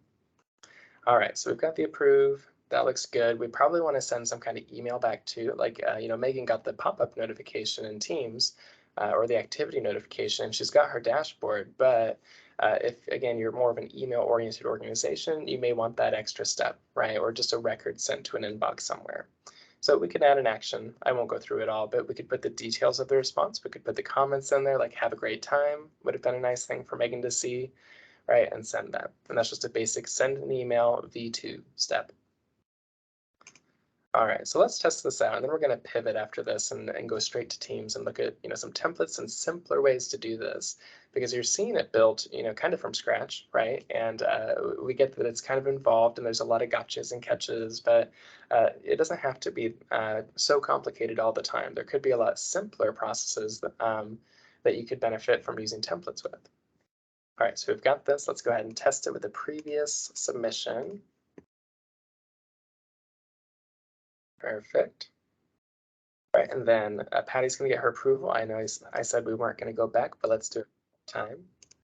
All right, so we've got the approve. That looks good. We probably want to send some kind of email back too, like Megan got the pop-up notification in Teams or the activity notification. She's got her dashboard, but if, again, you're more of an email-oriented organization, you may want that extra step, right? Or just a record sent to an inbox somewhere. So we could add an action. I won't go through it all, but we could put the details of the response. We could put the comments in there, like have a great time, would have been a nice thing for Megan to see, right? And send that. And that's just a basic send an email V2 step. All right, so let's test this out, and then we're going to pivot after this and go straight to Teams and look at some templates and simpler ways to do this, because you're seeing it built kind of from scratch, right? And we get that it's kind of involved and there's a lot of gotchas and catches, but it doesn't have to be so complicated all the time. There could be a lot simpler processes that you could benefit from using templates with. All right, so we've got this. Let's go ahead and test it with the previous submission. Perfect. All right, and then Patty's gonna get her approval. I know I said we weren't gonna go back, but let's do it time.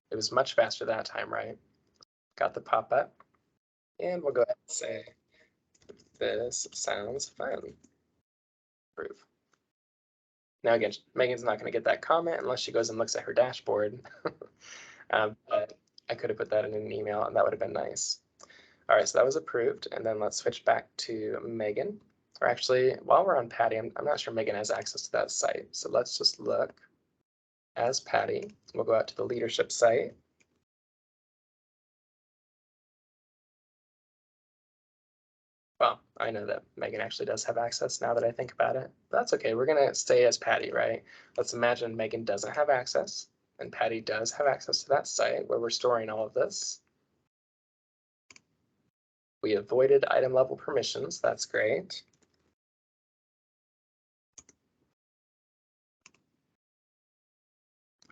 It was much faster that time, right? Got the pop-up. And we'll go ahead and say, this sounds fun. Approve. Now again, Megan's not gonna get that comment unless she goes and looks at her dashboard. But I could have put that in an email and that would have been nice. All right, so that was approved. And then let's switch back to Megan. Or actually, while we're on Patty, I'm not sure Megan has access to that site. So let's just look as Patty. We'll go out to the leadership site. Well, I know that Megan actually does have access now that I think about it. But that's okay. We're going to stay as Patty, right? Let's imagine Megan doesn't have access and Patty does have access to that site where we're storing all of this. We avoided item level permissions. That's great.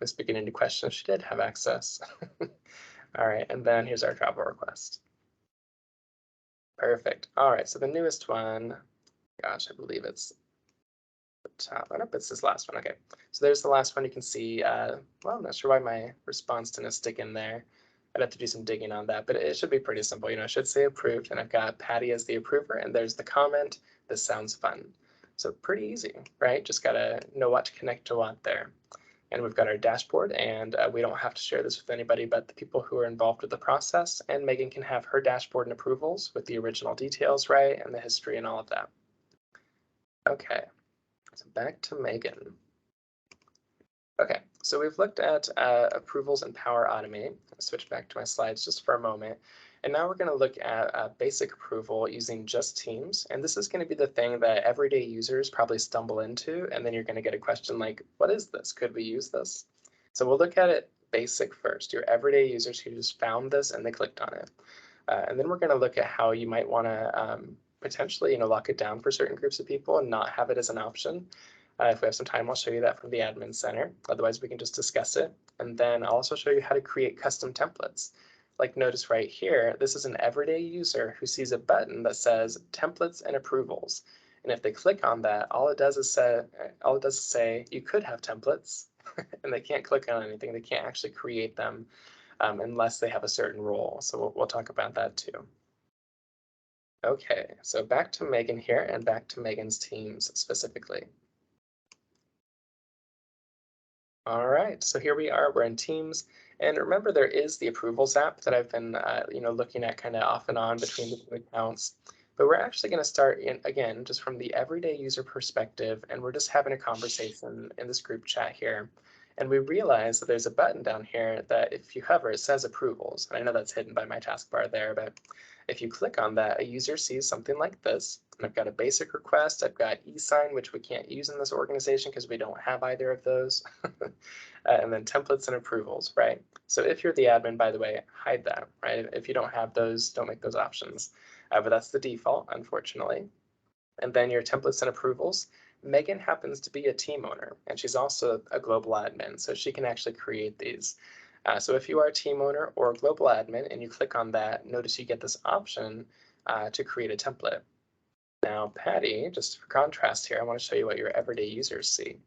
This beginning to question if she did have access. All right, and then here's our travel request. Perfect. All right, so the newest one, gosh, I believe it's the top. Oh, nope, it's this last one. Okay, so there's the last one. You can see, well, I'm not sure why my response didn't stick in there. I'd have to do some digging on that, but it should be pretty simple. You know, it should say approved, and I've got Patty as the approver, and there's the comment. This sounds fun. So pretty easy, right? Just gotta know what to connect to what there. And we've got our dashboard, and we don't have to share this with anybody but the people who are involved with the process. And Megan can have her dashboard and approvals with the original details, right? And the history and all of that. Okay, so back to Megan. Okay, so we've looked at approvals and Power Automate. I'll switch back to my slides just for a moment. And now we're going to look at basic approval using just Teams. And this is going to be the thing that everyday users probably stumble into. And then you're going to get a question like, what is this? Could we use this? So we'll look at it basic first, your everyday users who just found this and they clicked on it. And then we're going to look at how you might want to potentially, lock it down for certain groups of people and not have it as an option. If we have some time, I'll show you that from the admin center. Otherwise, we can just discuss it. And then I'll also show you how to create custom templates. Like notice right here, this is an everyday user who sees a button that says templates and approvals. And if they click on that, all it does is say you could have templates, and they can't click on anything. They can't actually create them unless they have a certain role. So we'll talk about that too. Okay, so back to Megan here and back to Megan's teams specifically. All right, so here we are, we're in Teams. And remember, there is the approvals app that I've been, looking at kind of off and on between the two accounts. But we're actually going to start in, again, just from the everyday user perspective, and we're just having a conversation in this group chat here. And we realize that there's a button down here that if you hover, it says approvals. And I know that's hidden by my taskbar there, but if you click on that, a user sees something like this. And I've got a basic request, I've got e-sign, which we can't use in this organization because we don't have either of those. And then templates and approvals, right? So if you're the admin, by the way, hide that, right? If you don't have those, don't make those options. But that's the default, unfortunately. And then your templates and approvals. Megan happens to be a team owner, and she's also a global admin, so she can actually create these. So if you are a team owner or a global admin and you click on that, notice you get this option to create a template. Now, Patty, just for contrast here, I want to show you what your everyday users see.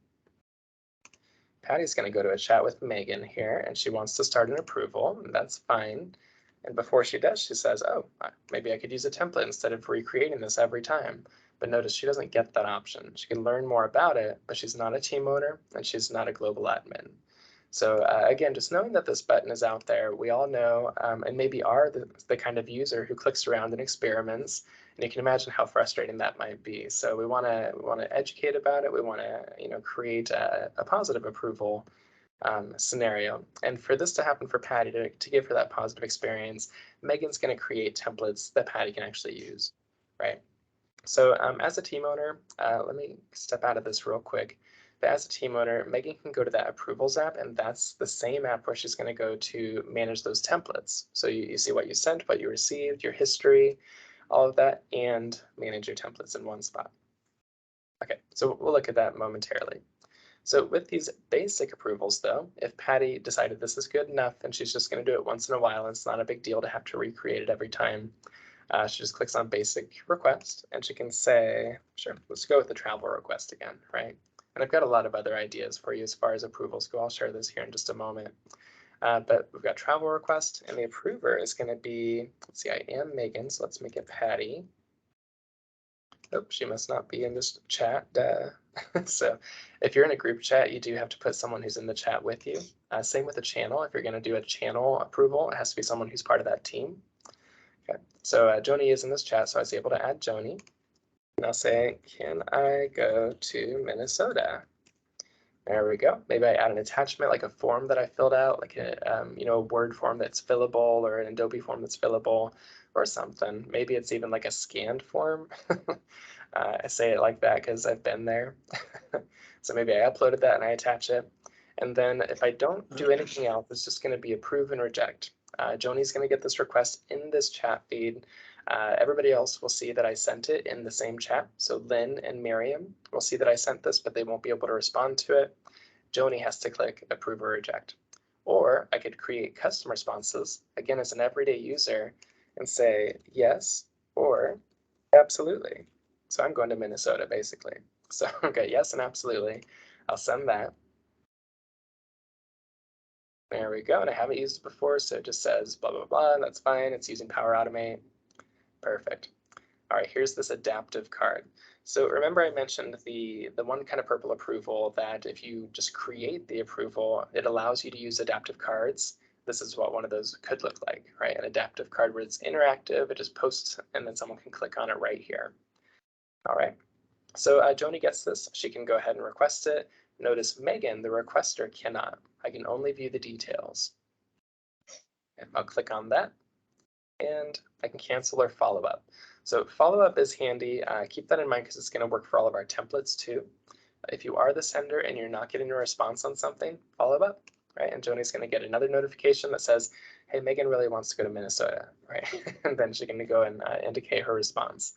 Patty's going to go to a chat with Megan here, and she wants to start an approval, and that's fine. And before she does, she says, oh, maybe I could use a template instead of recreating this every time. But notice she doesn't get that option. She can learn more about it, but she's not a team owner, and she's not a global admin. So again, just knowing that this button is out there, we all know, and maybe are the kind of user who clicks around and experiments, and you can imagine how frustrating that might be. So we want to educate about it. We want to create a positive approval scenario. And for this to happen for Patty to give her that positive experience, Megan's going to create templates that Patty can actually use, right? So as a team owner, let me step out of this real quick. But as a team owner, Megan can go to that approvals app, and that's the same app where she's going to go to manage those templates. So you see what you sent, what you received, your history, all of that, and manage your templates in one spot. Okay, so we'll look at that momentarily. So with these basic approvals, though, if Patty decided this is good enough and she's just going to do it once in a while, it's not a big deal to have to recreate it every time. She just clicks on basic request, and she can say, sure, let's go with the travel request again, right? And I've got a lot of other ideas for you as far as approvals go. I'll share this here in just a moment. But we've got travel request, and the approver is going to be, let's see, I am Megan, so let's make it Patty. Oh, she must not be in this chat. So if you're in a group chat, you do have to put someone who's in the chat with you. Same with a channel. If you're going to do a channel approval, it has to be someone who's part of that team. Okay, so Joni is in this chat, so I was able to add Joni. And I'll say, can I go to Minnesota? There we go. Maybe I add an attachment like a form that I filled out, like a a Word form that's fillable or an Adobe form that's fillable or something. Maybe it's even like a scanned form. I say it like that because I've been there. So maybe I uploaded that and I attach it. And then if I don't do anything else, it's just going to be approve and reject. Joni's going to get this request in this chat feed. Everybody else will see that I sent it in the same chat. So Lynn and Miriam will see that I sent this, but they won't be able to respond to it. Joni has to click approve or reject. Or I could create custom responses, again, as an everyday user, and say yes or absolutely. So I'm going to Minnesota, basically. So okay, yes and absolutely. I'll send that. There we go. And I haven't used it before, so it just says blah, blah, blah. That's fine. It's using Power Automate. Perfect. All right, here's this adaptive card. So remember I mentioned the one kind of purple approval that if you just create the approval, it allows you to use adaptive cards. This is what one of those could look like, right? An adaptive card where it's interactive, it just posts and then someone can click on it right here. All right, so Joni gets this. She can go ahead and request it. Notice Megan, the requester, cannot. I can only view the details. And I'll click on that and I can cancel or follow up. So follow up is handy. Keep that in mind because it's going to work for all of our templates too. If you are the sender and you're not getting a response on something, follow up, right? And Joni's going to get another notification that says, hey, Megan really wants to go to Minnesota, right? And then she can go and indicate her response,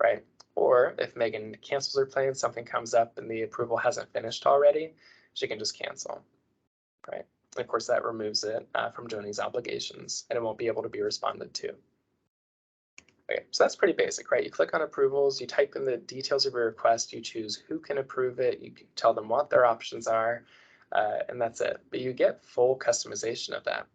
right? Or if Megan cancels her plan, something comes up and the approval hasn't finished already, she can just cancel, right? And of course, that removes it from Joni's obligations and it won't be able to be responded to. Okay, so that's pretty basic, right? You click on approvals, you type in the details of your request, you choose who can approve it, you can tell them what their options are, and that's it. But you get full customization of that.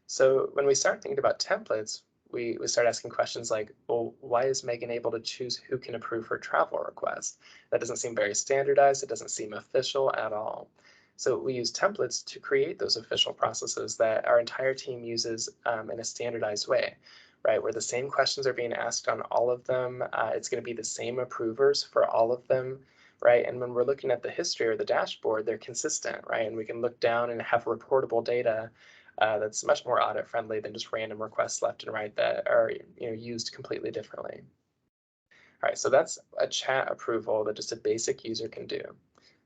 So when we start thinking about templates, we start asking questions like, well, why is Megan able to choose who can approve her travel request? That doesn't seem very standardized. It doesn't seem official at all. So we use templates to create those official processes that our entire team uses in a standardized way, right? Where the same questions are being asked on all of them. It's going to be the same approvers for all of them, right? And when we're looking at the history or the dashboard, they're consistent, right? And we can look down and have reportable data that's much more audit friendly than just random requests left and right that are used completely differently. All right, so that's a chat approval that just a basic user can do.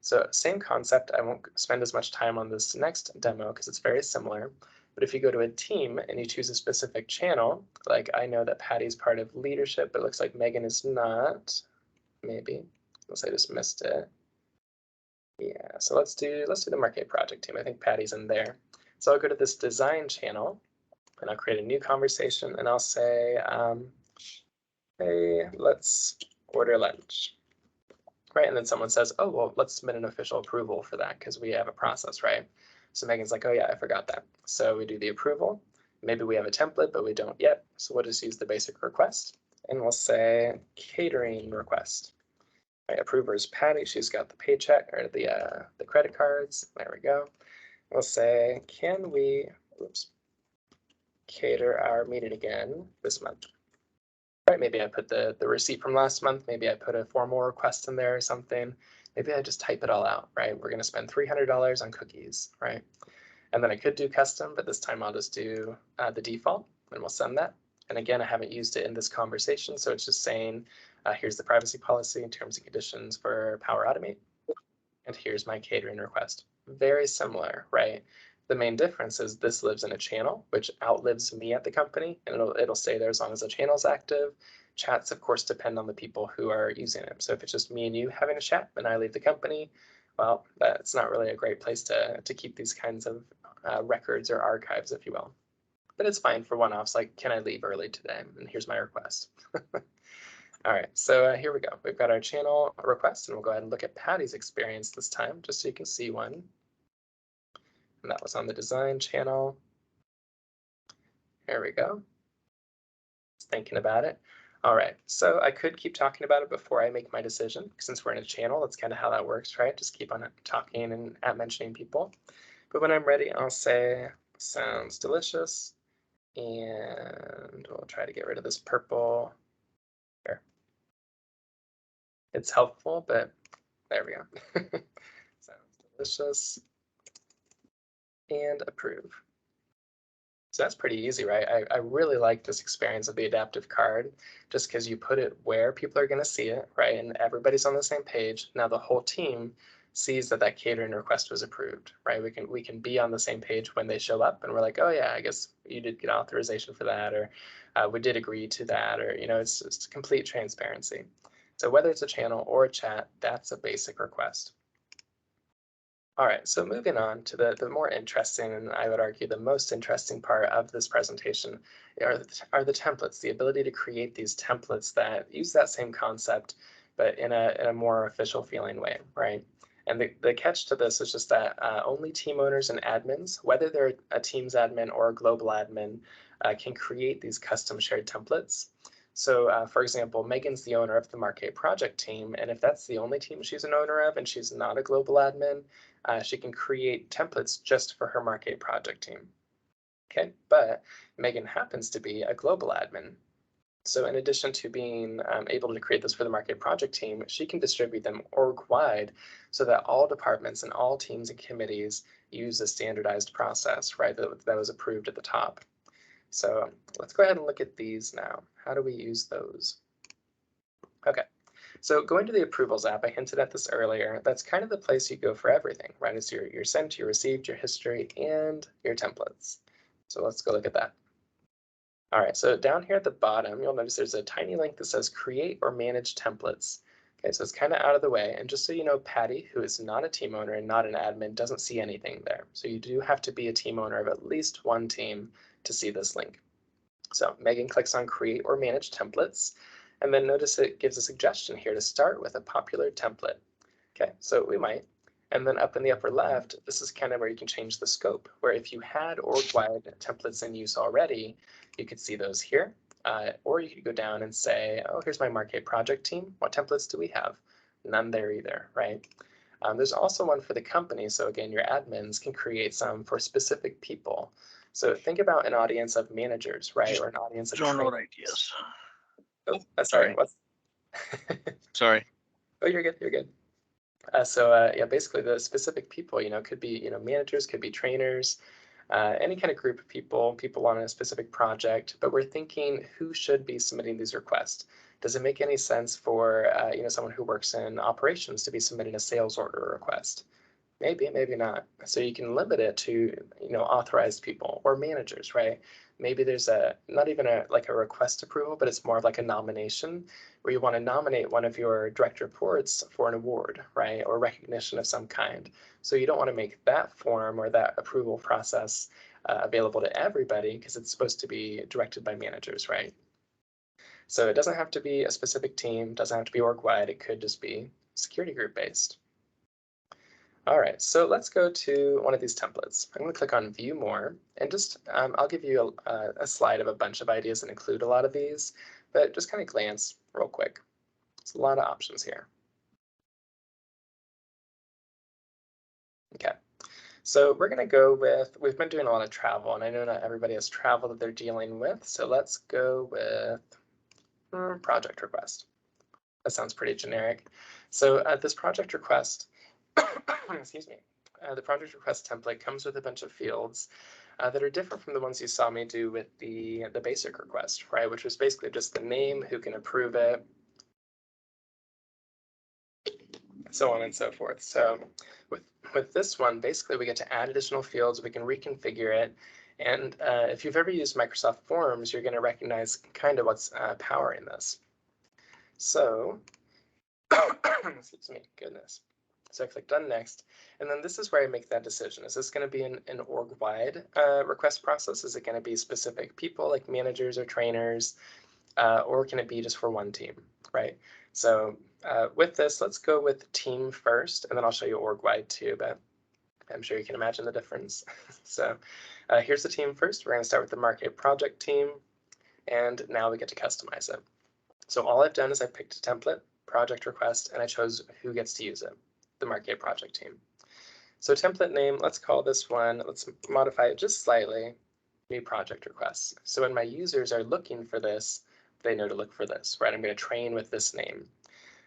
So same concept. I won't spend as much time on this next demo because it's very similar. But if you go to a team and you choose a specific channel, like I know that Patty's part of leadership, but it looks like Megan is not, maybe, unless I just missed it. Yeah, so let's do the market project team. I think Patty's in there. So I'll go to this design channel and I'll create a new conversation and I'll say, hey, let's order lunch. Right, and then someone says, oh, well, let's submit an official approval for that because we have a process, right? So Megan's like, oh yeah, I forgot that. So we do the approval. Maybe we have a template, but we don't yet. So we'll just use the basic request and we'll say catering request. Right, approver is Patty. She's got the paycheck or the credit cards. There we go. We'll say, can we, oops, cater our meeting again this month? Right, maybe I put the receipt from last month, maybe I put a formal request in there or something. Maybe I just type it all out, right? We're gonna spend $300 on cookies, right? And then I could do custom, but this time I'll just do the default and we'll send that. And again, I haven't used it in this conversation, so it's just saying, here's the privacy policy, terms and conditions for Power Automate, and here's my catering request. Very similar, right? The main difference is this lives in a channel, which outlives me at the company, and it'll stay there as long as the channel's active. Chats, of course, depend on the people who are using it. So if it's just me and you having a chat and I leave the company, well, that's not really a great place to keep these kinds of records or archives, if you will. But it's fine for one-offs, like, can I leave early today? And here's my request. All right, so here we go. We've got our channel request, and we'll go ahead and look at Patty's experience this time, just so you can see one. And that was on the design channel. Here we go. Just thinking about it. All right, so I could keep talking about it before I make my decision. Since we're in a channel, that's kind of how that works, right? Just keep on talking and mentioning people. But when I'm ready, I'll say, sounds delicious. And we'll try to get rid of this purple. There. It's helpful, but there we go. Sounds delicious. And approve. So that's pretty easy, right? I really like this experience of the adaptive card, just because you put it where people are going to see it, right? And everybody's on the same page. Now the whole team sees that that catering request was approved, right? We can be on the same page when they show up, and we're like, oh yeah, I guess you did get authorization for that, or we did agree to that, or it's complete transparency. So whether it's a channel or a chat, that's a basic request. All right, so moving on to the more interesting, and I would argue the most interesting part of this presentation are the templates, the ability to create these templates that use that same concept, but in a more official feeling way, right? And the catch to this is just that only team owners and admins, whether they're a Teams admin or a global admin, can create these custom shared templates. So for example, Megan's the owner of the Marquet project team, and if that's the only team she's an owner of and she's not a global admin, she can create templates just for her Marquet project team. Okay, but Megan happens to be a global admin. So in addition to being able to create this for the Marquet project team, she can distribute them org-wide so that all departments and all teams and committees use a standardized process, right, that was approved at the top. So let's go ahead and look at these now. How do we use those? Okay, so going to the approvals app, I hinted at this earlier, that's kind of the place you go for everything, right? It's your sent, your received, your history, and your templates. So let's go look at that. All right, so down here at the bottom, you'll notice there's a tiny link that says create or manage templates. Okay, so it's kind of out of the way. And just so you know, Patty, who is not a team owner and not an admin, doesn't see anything there. So you do have to be a team owner of at least one team to see this link. So Megan clicks on create or manage templates. And then notice it gives a suggestion here to start with a popular template. Okay, so we might. And then up in the upper left, this is kind of where you can change the scope, where if you had org-wide templates in use already, you could see those here. Or you could go down and say, oh, here's my Marquet project team. What templates do we have? None there either, right? There's also one for the company. So again, your admins can create some for specific people. So think about an audience of managers, right? Or an audience of trainers. Ideas. Oh, sorry. What's... Sorry. Oh, you're good. You're good. Yeah, basically the specific people, could be, managers, could be trainers, any kind of group of people on a specific project, but we're thinking who should be submitting these requests. Does it make any sense for, someone who works in operations to be submitting a sales order request? Maybe, maybe not. So you can limit it to, authorized people or managers, right? Maybe there's not even a request approval, but it's more of like a nomination where you want to nominate one of your direct reports for an award, right? Or recognition of some kind. So you don't want to make that form or that approval process available to everybody because it's supposed to be directed by managers, right? So it doesn't have to be a specific team, doesn't have to be org-wide, it could just be security group based. All right, so let's go to one of these templates. I'm going to click on View More, and just I'll give you a slide of a bunch of ideas that include a lot of these, but just kind of glance real quick. There's a lot of options here. Okay, so we're going to go with, we've been doing a lot of travel, and I know not everybody has travel that they're dealing with, so let's go with project request. That sounds pretty generic. So this project request, excuse me, the project request template comes with a bunch of fields that are different from the ones you saw me do with the basic request, right? Which was basically just the name, who can approve it, so on and so forth. So with this one, basically we get to add additional fields, we can reconfigure it. And if you've ever used Microsoft Forms, you're going to recognize kind of what's powering this. So, excuse me, goodness. So I click Done Next, and then this is where I make that decision. Is this going to be an org-wide request process? Is it going to be specific people like managers or trainers, or can it be just for one team, right? So with this, let's go with team first, and then I'll show you org-wide too, but I'm sure you can imagine the difference. So here's the team first. We're going to start with the Marquet project team, and now we get to customize it. So all I've done is I picked a template, project request, and I chose who gets to use it, the Marquet project team. So template name, let's call this one, let's modify it just slightly. new project requests. So when my users are looking for this, they know to look for this, right? I'm going to train with this name.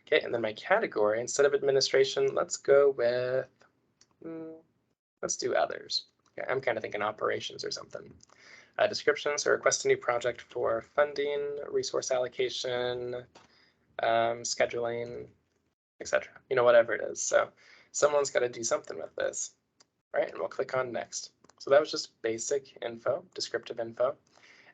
Okay, and then my category, instead of administration, let's go with, let's do others. Okay, I'm kind of thinking operations or something. Description, so request a new project for funding, resource allocation, scheduling, etc. You know, whatever it is. So someone's got to do something with this, right? And we'll click on next. So that was just basic info, descriptive info.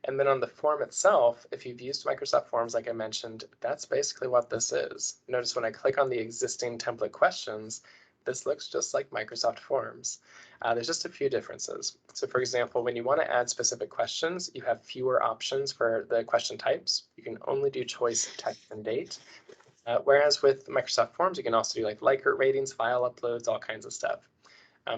And then on the form itself, if you've used Microsoft Forms, like I mentioned, that's basically what this is. Notice when I click on the existing template questions, this looks just like Microsoft Forms. There's just a few differences. So for example, when you want to add specific questions, you have fewer options for the question types. You can only do choice, text, and date. Whereas with Microsoft Forms, you can also do like Likert ratings, file uploads, all kinds of stuff.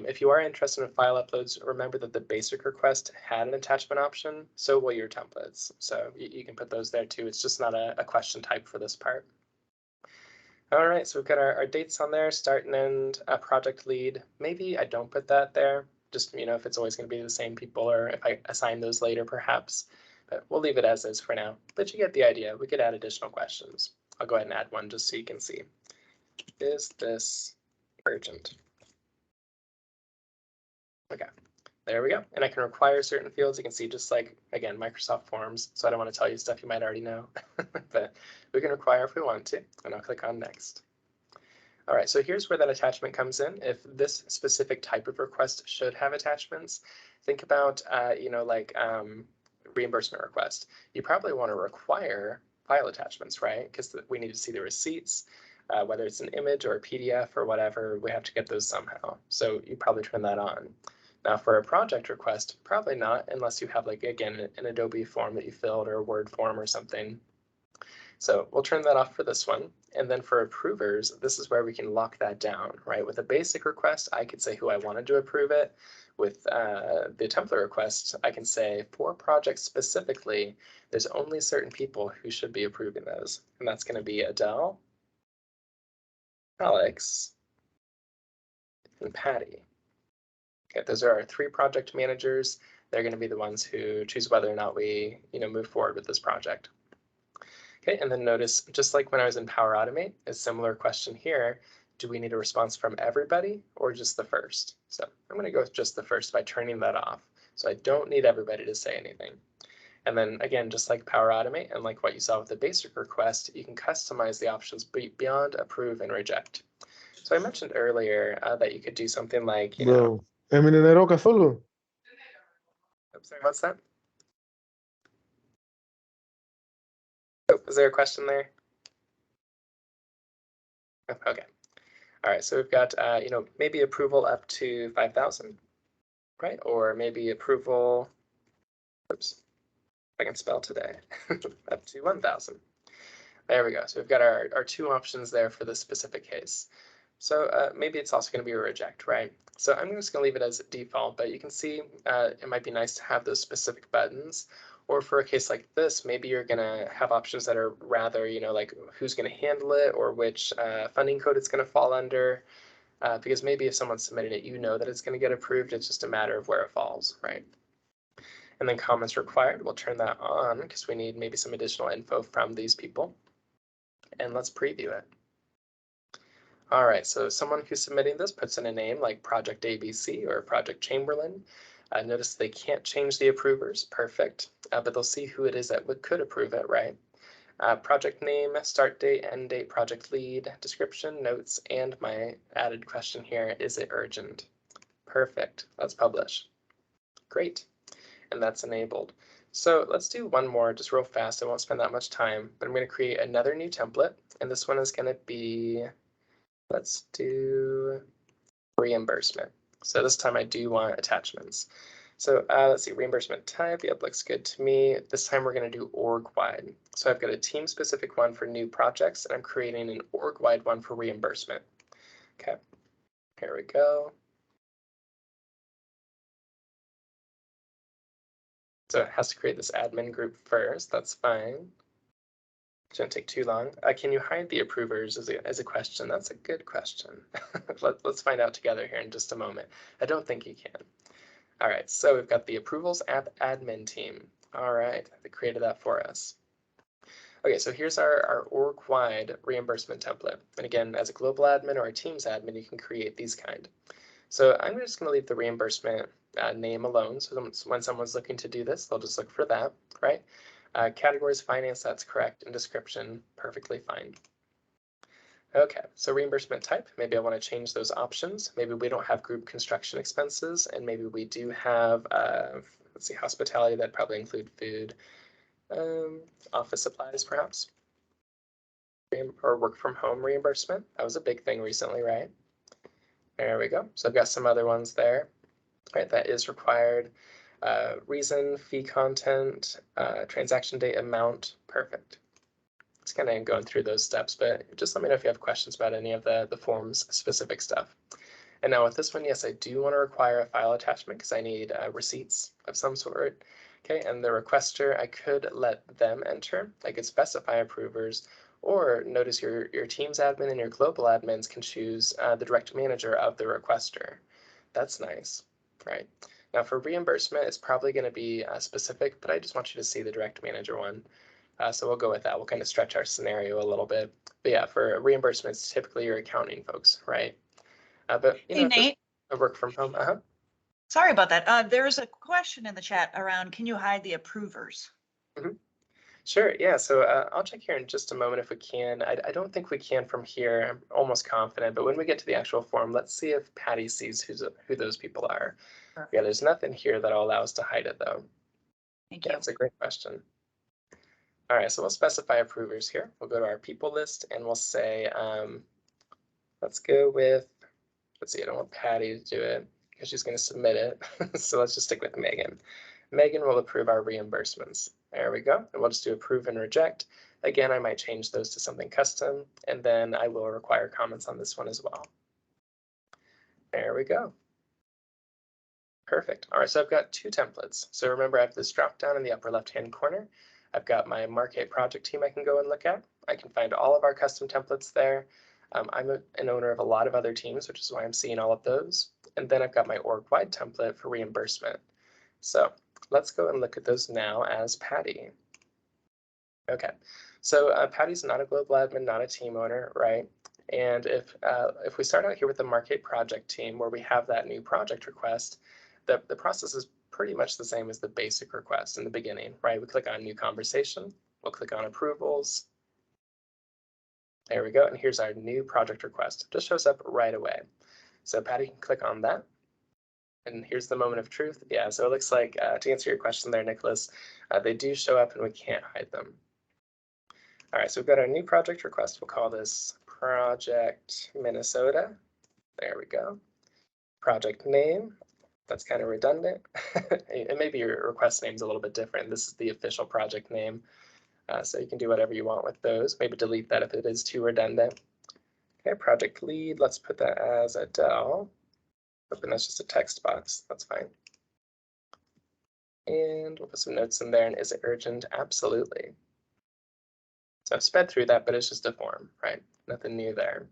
If you are interested in file uploads, remember that the basic request had an attachment option, so will your templates. So you can put those there too. It's just not a question type for this part. All right, so we've got our dates on there, start and end, project lead. Maybe I don't put that there, just, you know, if it's always going to be the same people, or if I assign those later perhaps, but we'll leave it as is for now. But you get the idea. We could add additional questions. I'll go ahead and add one just so you can see. Is this urgent? Okay, there we go. And I can require certain fields. You can see just like, again, Microsoft Forms. So I don't want to tell you stuff you might already know, but we can require if we want to, and I'll click on next. All right, so here's where that attachment comes in. If this specific type of request should have attachments, think about, you know, like reimbursement request. You probably want to require file attachments, right? Because we need to see the receipts. Whether it's an image or a PDF or whatever, we have to get those somehow. So you probably turn that on. Now for a project request, probably not, unless you have like, again, an Adobe form that you filled or a Word form or something. So we'll turn that off for this one. And then for approvers, this is where we can lock that down, right? With a basic request, I could say who I wanted to approve it. With the template request, I can say for projects specifically, there's only certain people who should be approving those. And that's going to be Adele, Alex, and Patty. Okay, those are our 3 project managers. They're going to be the ones who choose whether or not we, you know, move forward with this project. Okay, and then notice, just like when I was in Power Automate, a similar question here. Do we need a response from everybody or just the first? So I'm going to go with just the first by turning that off. So I don't need everybody to say anything. And then again, just like Power Automate and like what you saw with the basic request, you can customize the options beyond approve and reject. So I mentioned earlier that you could do something like, you know, MN solo. sorry, what's that? Oh, was there a question there? Oh, okay. All right, so we've got, you know, maybe approval up to 5,000, right? Or maybe approval, oops, I can spell today, up to 1,000. There we go. So we've got our 2 options there for this specific case. So maybe it's also going to be a reject, right? So I'm just going to leave it as default, but you can see it might be nice to have those specific buttons. Or for a case like this, maybe you're going to have options that are rather, you know, like who's going to handle it or which funding code it's going to fall under. Because maybe if someone's submitted it, you know that it's going to get approved. It's just a matter of where it falls, right? And then comments required, we'll turn that on because we need maybe some additional info from these people. And let's preview it. All right, so someone who's submitting this puts in a name like Project ABC or Project Chamberlain. Notice they can't change the approvers, perfect, but they'll see who it is that could approve it, right? Project name, start date, end date, project lead, description, notes, and my added question here, is it urgent? Perfect, let's publish. Great, and that's enabled. So let's do one more just real fast. I won't spend that much time, but I'm going to create another new template, and this one is going to be, let's do reimbursement. So this time I do want attachments. So let's see, reimbursement type, yep, looks good to me. This time we're going to do org-wide. So I've got a team-specific one for new projects, and I'm creating an org-wide one for reimbursement. Okay, here we go. So it has to create this admin group first, that's fine. Shouldn't take too long. Can you hide the approvers as a question? That's a good question. Let's find out together here in just a moment. I don't think you can. All right, so we've got the approvals app admin team. All right, they created that for us. Okay, so here's our org-wide reimbursement template. And again, as a global admin or a Teams admin, you can create these kind. So I'm just going to leave the reimbursement name alone. So when someone's looking to do this, they'll just look for that, right? Categories, finance, that's correct, and description, perfectly fine. Okay, so reimbursement type, maybe I want to change those options. Maybe we don't have group construction expenses, and maybe we do have, let's see, hospitality. That'd probably include food, office supplies, perhaps, or work from home reimbursement. That was a big thing recently, right? There we go. So I've got some other ones there. All right, that is required. Reason, fee content, transaction date, amount, perfect. It's kind of going through those steps, but just let me know if you have questions about any of the forms specific stuff. And now with this one, yes, I do want to require a file attachment because I need receipts of some sort. Okay, and the requester, I could let them enter. I could specify approvers, or notice your Teams admin and your global admins can choose the direct manager of the requester. That's nice, right? Now for reimbursement, it's probably going to be specific, but I just want you to see the direct manager one. So we'll go with that. We'll kind of stretch our scenario a little bit. But yeah, for reimbursements, typically your accounting folks, right? But you Hey, know, Nate. I work from home. Sorry about that. There's a question in the chat around, can you hide the approvers? Sure, yeah. So I'll check here in just a moment if we can. I don't think we can from here. I'm almost confident. But when we get to the actual form, let's see if Patty sees who those people are. Perfect. Yeah, there's nothing here that'll allow us to hide it, though. Thank you. That's a great question. All right, so we'll specify approvers here. We'll go to our people list and we'll say, let's go with, let's see, I don't want Patty to do it because she's going to submit it. So let's just stick with Megan. Megan will approve our reimbursements. There we go. And we'll just do approve and reject. Again, I might change those to something custom, and then I will require comments on this one as well. There we go. Perfect. All right, so I've got two templates. So remember, I have this drop down in the upper left-hand corner. I've got my Marquee project team I can go and look at. I can find all of our custom templates there. I'm an owner of a lot of other teams, which is why I'm seeing all of those. And then I've got my org-wide template for reimbursement. So let's go and look at those now as Patty. Okay, so Patty's not a global admin, not a team owner, right? And if we start out here with the Marquee project team where we have that new project request, the process is pretty much the same as the basic request in the beginning, right? We click on new conversation, we'll click on approvals. There we go, and here's our new project request. It just shows up right away. So Patty can click on that. And here's the moment of truth. Yeah, so it looks like, to answer your question there, Nicholas, they do show up and we can't hide them. All right, so we've got our new project request. We'll call this Project Minnesota. There we go. Project name, that's kind of redundant. And maybe your request name is a little bit different. This is the official project name. So you can do whatever you want with those. Maybe delete that if it is too redundant. Okay, project lead, let's put that as Adele. And that's just a text box, that's fine. And we'll put some notes in there. And is it urgent? Absolutely. So I've sped through that, but it's just a form, right? Nothing new there.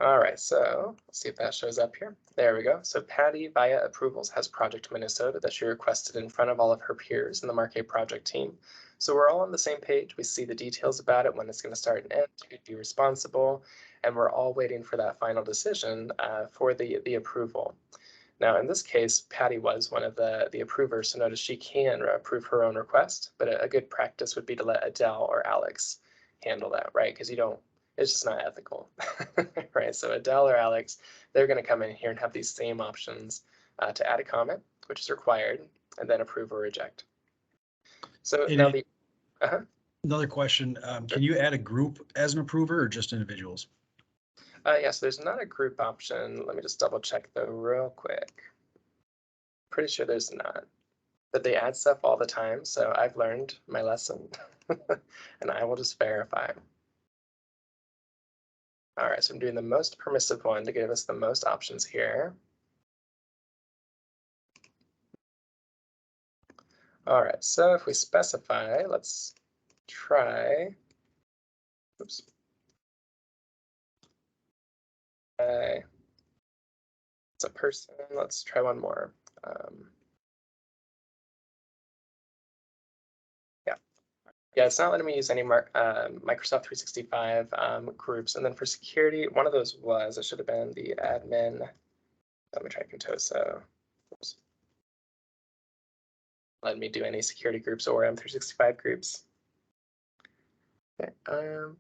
All right, so let's see if that shows up here. There we go. So Patty, via approvals, has Project Minnesota that she requested in front of all of her peers in the Marquee project team. So we're all on the same page. We see the details about it, when it's going to start and end, who'd be responsible, and we're all waiting for that final decision for the approval. Now, in this case, Patty was one of the approvers, so notice she can approve her own request, but a good practice would be to let Adele or Alex handle that, right? Because it's just not ethical, right? So Adele or Alex, they're going to come in here and have these same options to add a comment, which is required, and then approve or reject. So now another question, can you add a group as an approver or just individuals? Yes, there's not a group option. Let me just double check though real quick. Pretty sure there's not, but they add stuff all the time. So I've learned my lesson and I will just verify. All right, so I'm doing the most permissive one to give us the most options here. All right, so if we specify, let's try, oops. It's a person. Let's try one more. Yeah, it's not letting me use any Microsoft 365 groups. And then for security, one of those was, it should have been the admin. Let me try Contoso. Oops. Let me do any security groups or M365 groups. Okay,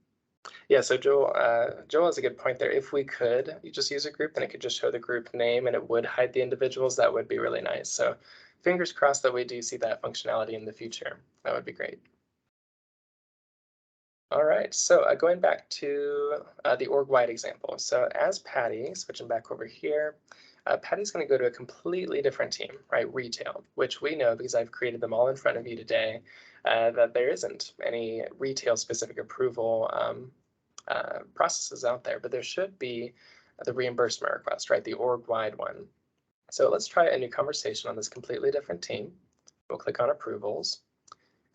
yeah, so Joel has a good point there. If we could just use a group, then it could just show the group name and it would hide the individuals. That would be really nice. So fingers crossed that we do see that functionality in the future. That would be great. All right, so going back to the org-wide example. So as Patty, switching back over here, Patty's going to go to a completely different team, right? Retail, which we know because I've created them all in front of you today, that there isn't any retail specific approval processes out there, but there should be the reimbursement request, right? The org-wide one. So let's try a new conversation on this completely different team. We'll click on approvals,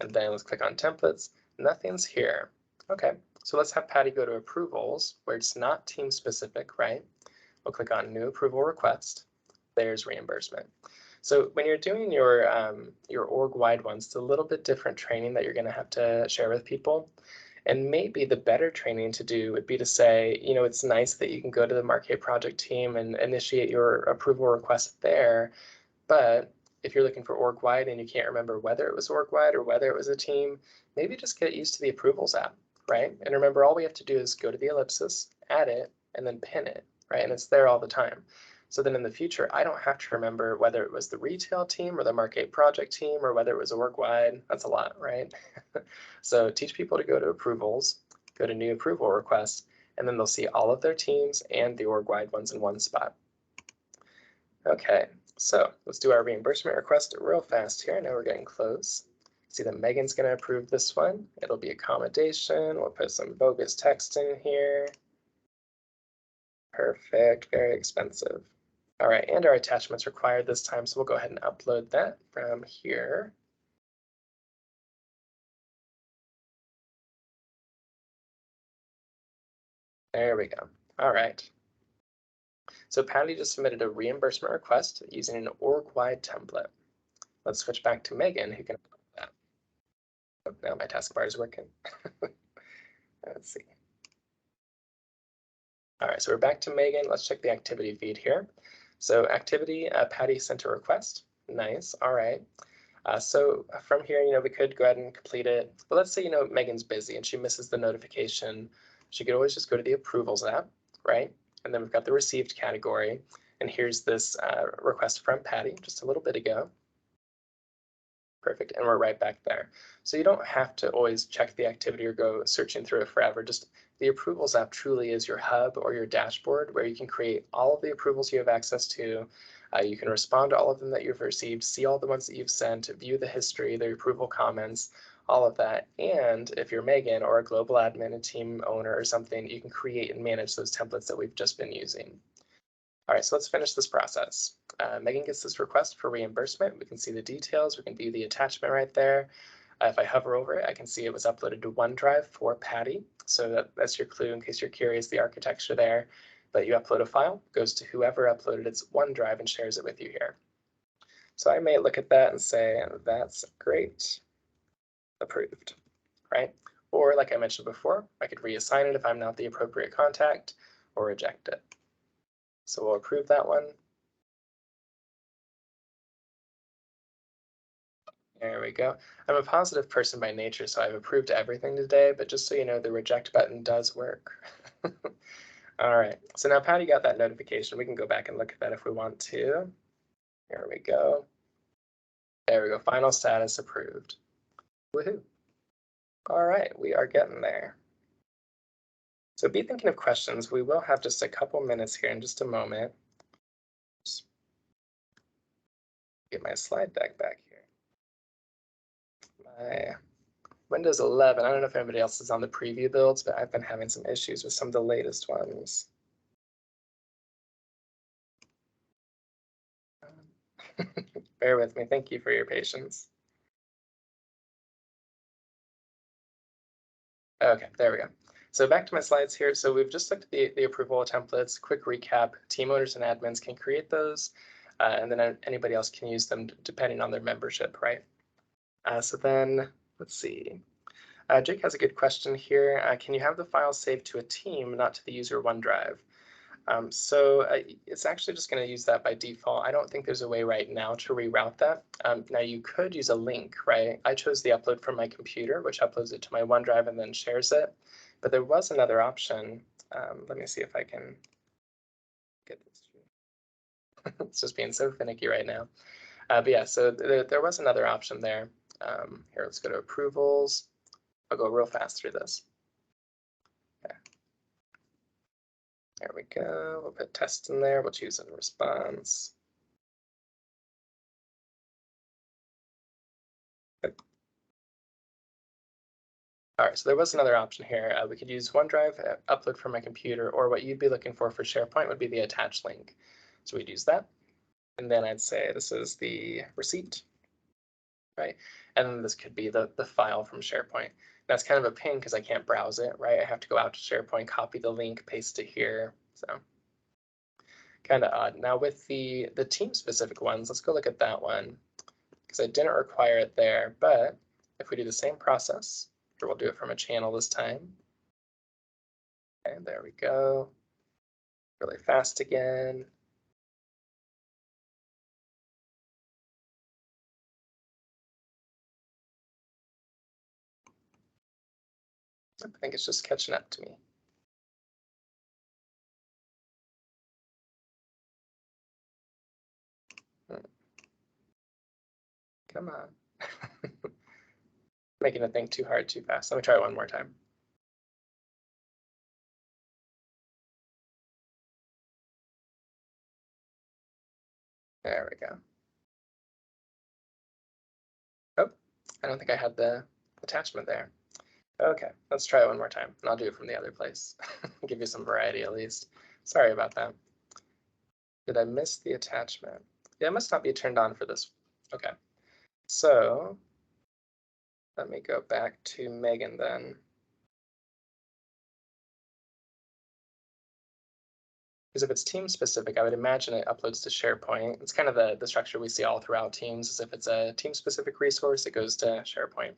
and then let's click on templates. Nothing's here. Okay, so let's have Patty go to approvals where it's not team specific, right? We'll click on new approval request. There's reimbursement. So when you're doing your org-wide ones, it's a little bit different training that you're going to have to share with people. And maybe the better training to do would be to say, you know, it's nice that you can go to the Marquet project team and initiate your approval request there. But if you're looking for org-wide and you can't remember whether it was org-wide or whether it was a team, maybe just get used to the approvals app, right? And remember, all we have to do is go to the ellipsis, add it, and then pin it, right? And it's there all the time. So then in the future, I don't have to remember whether it was the retail team or the Marquet project team or whether it was org-wide. That's a lot, right? So teach people to go to approvals, go to new approval requests, and then they'll see all of their teams and the org-wide ones in one spot. Okay, so let's do our reimbursement request real fast here. Now we're getting close. See that Megan's going to approve this one. It'll be accommodation. We'll put some bogus text in here. Perfect, very expensive. All right, and our attachment's required this time, so we'll go ahead and upload that from here. There we go. All right. So Patty just submitted a reimbursement request using an org-wide template. Let's switch back to Megan, who can upload that. Oh, now my taskbar is working. Let's see. All right, so we're back to Megan. Let's check the activity feed here. So activity, Patty sent a request. Nice. All right. So from here, you know, we could go ahead and complete it. But let's say, you know, Megan's busy and she misses the notification. She could always just go to the approvals app, right? And then we've got the received category. And here's this request from Patty just a little bit ago. Perfect, and we're right back there. So you don't have to always check the activity or go searching through it forever. Just the approvals app truly is your hub or your dashboard where you can create all of the approvals you have access to. You can respond to all of them that you've received, see all the ones that you've sent, view the history, the approval comments, all of that. And if you're Megan or a global admin, a team owner or something, you can create and manage those templates that we've just been using. All right, so let's finish this process. Megan gets this request for reimbursement. We can see the details. We can view the attachment right there. If I hover over it, I can see it was uploaded to OneDrive for Patty. So that's your clue in case you're curious, the architecture there. But you upload a file, goes to whoever uploaded its OneDrive and shares it with you here. So I may look at that and say, that's great, approved, right? Or like I mentioned before, I could reassign it if I'm not the appropriate contact or reject it. So we'll approve that one. There we go. I'm a positive person by nature, so I've approved everything today, but just so you know, the reject button does work. All right, so now Patty got that notification. We can go back and look at that if we want to. Here we go. There we go, final status approved. Woohoo. All right, we are getting there. So be thinking of questions. We will have just a couple minutes here in just a moment. Just get my slide deck back here. My Windows 11, I don't know if anybody else is on the preview builds, but I've been having some issues with some of the latest ones. Bear with me, thank you for your patience. Okay, there we go. So back to my slides here. So we've just looked at the approval templates. Quick recap, team owners and admins can create those, and then anybody else can use them depending on their membership, right? So then let's see. Jake has a good question here. Can you have the file saved to a team, not to the user OneDrive? It's actually just going to use that by default. I don't think there's a way right now to reroute that. Now you could use a link, right? I chose the upload from my computer, which uploads it to my OneDrive and then shares it. But there was another option. Let me see if I can get this. It's just being so finicky right now. But yeah, so there was another option there. Here, let's go to approvals. I'll go real fast through this. Okay. There we go. We'll put test in there. We'll choose a response. Okay. All right, so there was another option here. We could use OneDrive, upload from my computer, or what you'd be looking for SharePoint would be the attached link. So we'd use that. And then I'd say this is the receipt, right? And then this could be the file from SharePoint. That's kind of a pain because I can't browse it, right? I have to go out to SharePoint, copy the link, paste it here. So kind of odd. Now with the team specific ones, let's go look at that one because I didn't require it there. But if we do the same process, we'll do it from a channel this time. And there we go. Really fast again. I think it's just catching up to me. Come on. Making it think too hard, too fast. Let me try it one more time. There we go. Oh, I don't think I had the attachment there. Okay, let's try it one more time, and I'll do it from the other place. Give you some variety at least. Sorry about that. Did I miss the attachment? Yeah, it must not be turned on for this. Okay, so let me go back to Megan then. Because if it's team specific, I would imagine it uploads to SharePoint. It's kind of the structure we see all throughout Teams, as if it's a team specific resource, it goes to SharePoint.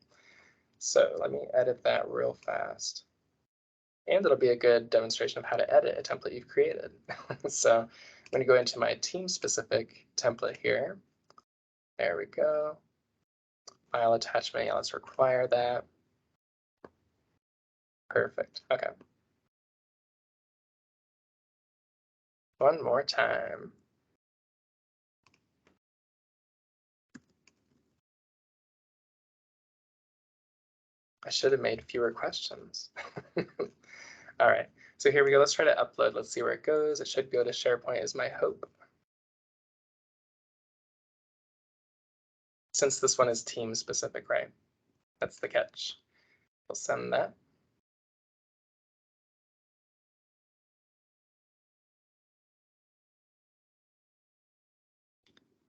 So let me edit that real fast. And it'll be a good demonstration of how to edit a template you've created. So I'm going to go into my team specific template here. There we go. File attachment, yeah, let's require that. Perfect, okay. One more time. I should have made fewer questions. All right, so here we go. Let's try to upload. Let's see where it goes. It should go to SharePoint is my hope. Since this one is team specific, right? That's the catch. We'll send that.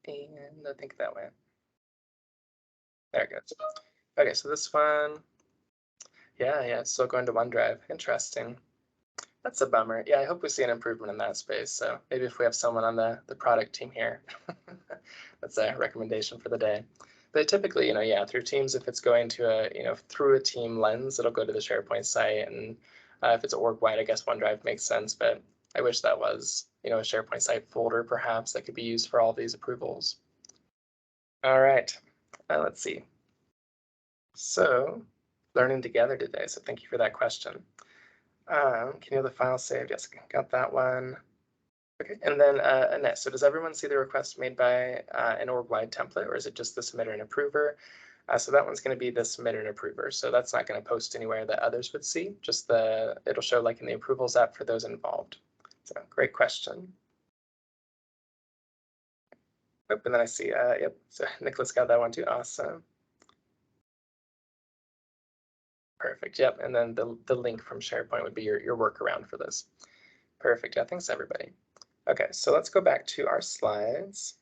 And I think that went. There it goes. Okay, so this one, yeah, it's still going to OneDrive. Interesting. That's a bummer. Yeah, I hope we see an improvement in that space. So maybe if we have someone on the product team here, that's a recommendation for the day. But typically, yeah, through Teams, if it's going to through a team lens, it'll go to the SharePoint site. And if it's org-wide, I guess OneDrive makes sense. But I wish that was, a SharePoint site folder, perhaps, that could be used for all these approvals. All right, let's see. So learning together today. So thank you for that question. Can you have the file saved? Yes, got that one. Okay, and then Annette, so does everyone see the request made by an org-wide template, or is it just the submitter and approver? So that one's going to be the submitter and approver. So that's not going to post anywhere that others would see, just it'll show like in the approvals app for those involved. So great question. Oh, and then I see, yep, so Nicholas got that one too, awesome. Perfect, yep, and then the link from SharePoint would be your workaround for this. Perfect, yeah, thanks everybody. Okay, so let's go back to our slides.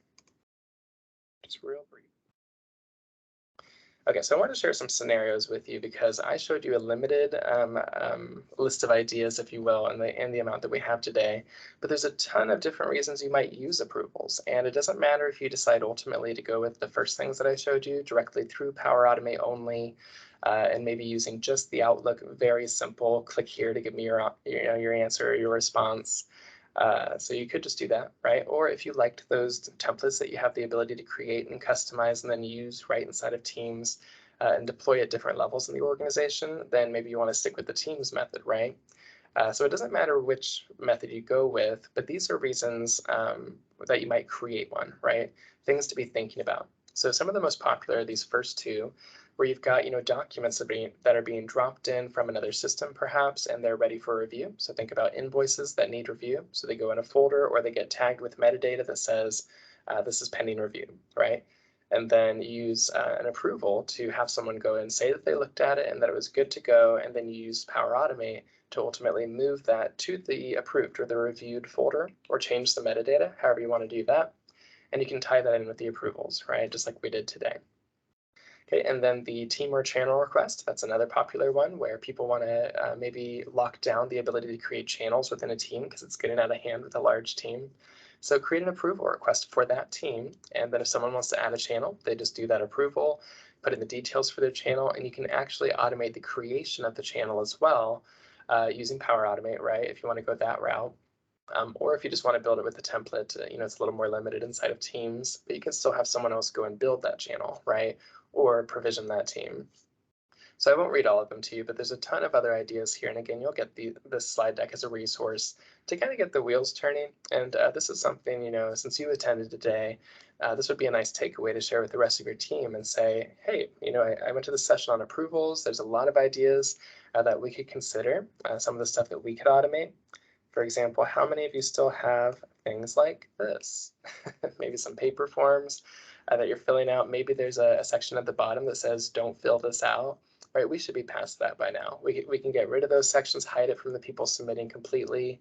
Just real brief. Okay, so I want to share some scenarios with you because I showed you a limited list of ideas, if you will, in the amount that we have today. But there's a ton of different reasons you might use approvals, and it doesn't matter if you decide ultimately to go with the first things that I showed you directly through Power Automate only, and maybe using just the Outlook, very simple. Click here to give me your answer or your response. So you could just do that, right? Or if you liked those templates that you have the ability to create and customize and then use right inside of Teams and deploy at different levels in the organization, then maybe you want to stick with the Teams method, right? So it doesn't matter which method you go with, but these are reasons that you might create one, right? Things to be thinking about. So some of the most popular are these first two, where you've got documents that are being dropped in from another system perhaps, and they're ready for review. So think about invoices that need review. So they go in a folder or they get tagged with metadata that says this is pending review, right? And then use an approval to have someone go and say that they looked at it and that it was good to go, and then you use Power Automate to ultimately move that to the approved or the reviewed folder, or change the metadata, however you want to do that. And you can tie that in with the approvals, right? Just like we did today. Okay, and then the team or channel request, that's another popular one where people want to maybe lock down the ability to create channels within a team because it's getting out of hand with a large team. So create an approval request for that team, and then if someone wants to add a channel, they just do that approval, put in the details for their channel, and you can actually automate the creation of the channel as well using Power Automate, right, if you want to go that route. Or if you just want to build it with a template, it's a little more limited inside of Teams, but you can still have someone else go and build that channel, right? Or provision that team. So I won't read all of them to you, but there's a ton of other ideas here. And again, you'll get this slide deck as a resource to kind of get the wheels turning. And this is something, since you attended today, this would be a nice takeaway to share with the rest of your team and say, hey, I went to this session on approvals. There's a lot of ideas that we could consider, some of the stuff that we could automate. For example, how many of you still have things like this? Maybe some paper forms that you're filling out. Maybe there's a section at the bottom that says, don't fill this out, right? We should be past that by now. We can get rid of those sections, hide it from the people submitting completely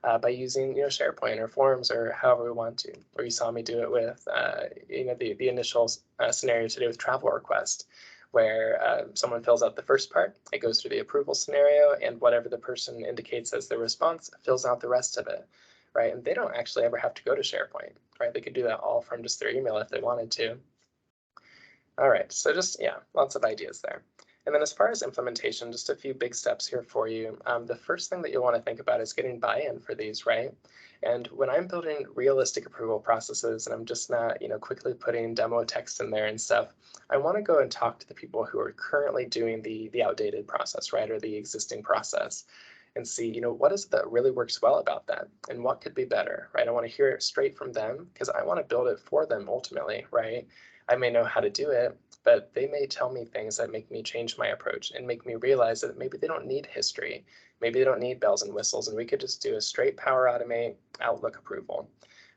by using, Sharepoint or forms or however we want to. Or you saw me do it with, the initial scenario today with travel request, where someone fills out the first part, it goes through the approval scenario, and whatever the person indicates as their response fills out the rest of it, right? And they don't actually ever have to go to SharePoint, right? They could do that all from just their email if they wanted to. All right, so just, lots of ideas there. And then as far as implementation, just a few big steps here for you. The first thing that you'll want to think about is getting buy-in for these, right? And when I'm building realistic approval processes and I'm just not, quickly putting demo text in there and stuff, I want to go and talk to the people who are currently doing the outdated process, right? Or the existing process, and see, what is it that really works well about that and what could be better, right? I want to hear it straight from them because I want to build it for them ultimately, right? I may know how to do it, but they may tell me things that make me change my approach and make me realize that maybe they don't need history. Maybe they don't need bells and whistles, and we could just do a straight Power Automate Outlook approval,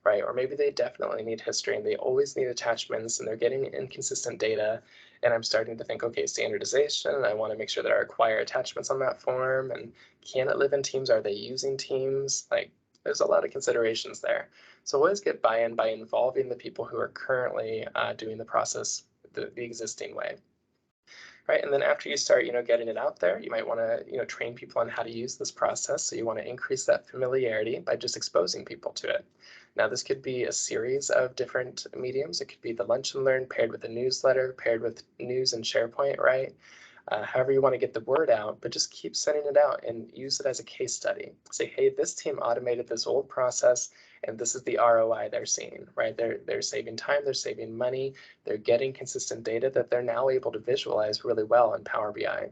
right? Or maybe they definitely need history and they always need attachments and they're getting inconsistent data. And I'm starting to think, okay, standardization, I want to make sure that I require attachments on that form. And can it live in Teams? Are they using Teams? Like, there's a lot of considerations there. So always get buy-in by involving the people who are currently doing the process the existing way. Right, and then after you start, getting it out there, you might want to, train people on how to use this process. So you want to increase that familiarity by just exposing people to it. Now, this could be a series of different mediums. It could be the Lunch and Learn paired with a newsletter, paired with news and SharePoint, right? However you want to get the word out, but just keep sending it out and use it as a case study. Say, hey, this team automated this old process, and this is the ROI they're seeing, right? They're saving time, they're saving money, they're getting consistent data that they're now able to visualize really well in Power BI.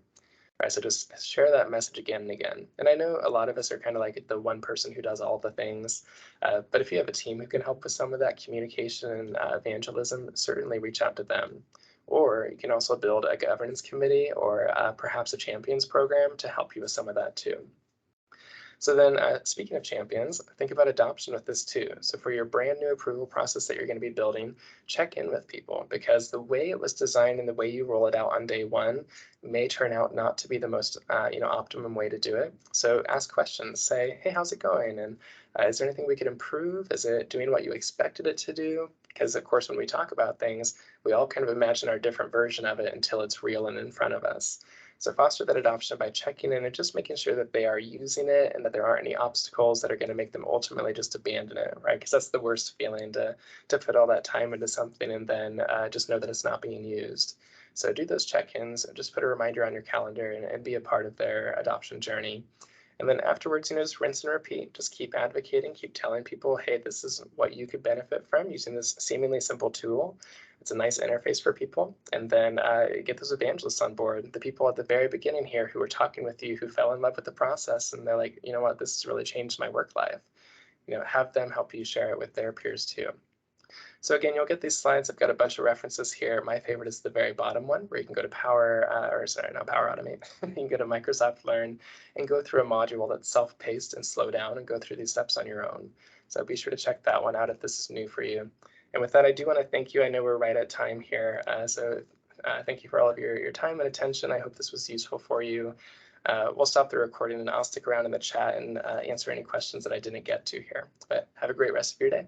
Right, so just share that message again and again. And I know a lot of us are kind of like the one person who does all the things, but if you have a team who can help with some of that communication and evangelism, certainly reach out to them. Or you can also build a governance committee or perhaps a champions program to help you with some of that too. So then speaking of champions, think about adoption with this too. So for your brand new approval process that you're going to be building, check in with people, because the way it was designed and the way you roll it out on day one may turn out not to be the most optimum way to do it. So ask questions, say, hey, how's it going? And is there anything we could improve? Is it doing what you expected it to do? Because of course, when we talk about things, we all kind of imagine our different version of it until it's real and in front of us. So foster that adoption by checking in and just making sure that they are using it and that there aren't any obstacles that are going to make them ultimately just abandon it, right? Because that's the worst feeling, to put all that time into something and then just know that it's not being used. So do those check-ins and just put a reminder on your calendar and be a part of their adoption journey. And then afterwards, just rinse and repeat. Just keep advocating, keep telling people, hey, this is what you could benefit from using this seemingly simple tool. It's a nice interface for people. And then get those evangelists on board, the people at the very beginning here who were talking with you, who fell in love with the process. And they're like, you know what, this has really changed my work life. Have them help you share it with their peers too. So again, you'll get these slides. I've got a bunch of references here. My favorite is the very bottom one, where you can go to Power Automate. You can go to Microsoft Learn and go through a module that's self-paced and slow down and go through these steps on your own. So be sure to check that one out if this is new for you. And with that, I do want to thank you. I know we're right at time here. Thank you for all of your time and attention. I hope this was useful for you. We'll stop the recording and I'll stick around in the chat and answer any questions that I didn't get to here. But have a great rest of your day.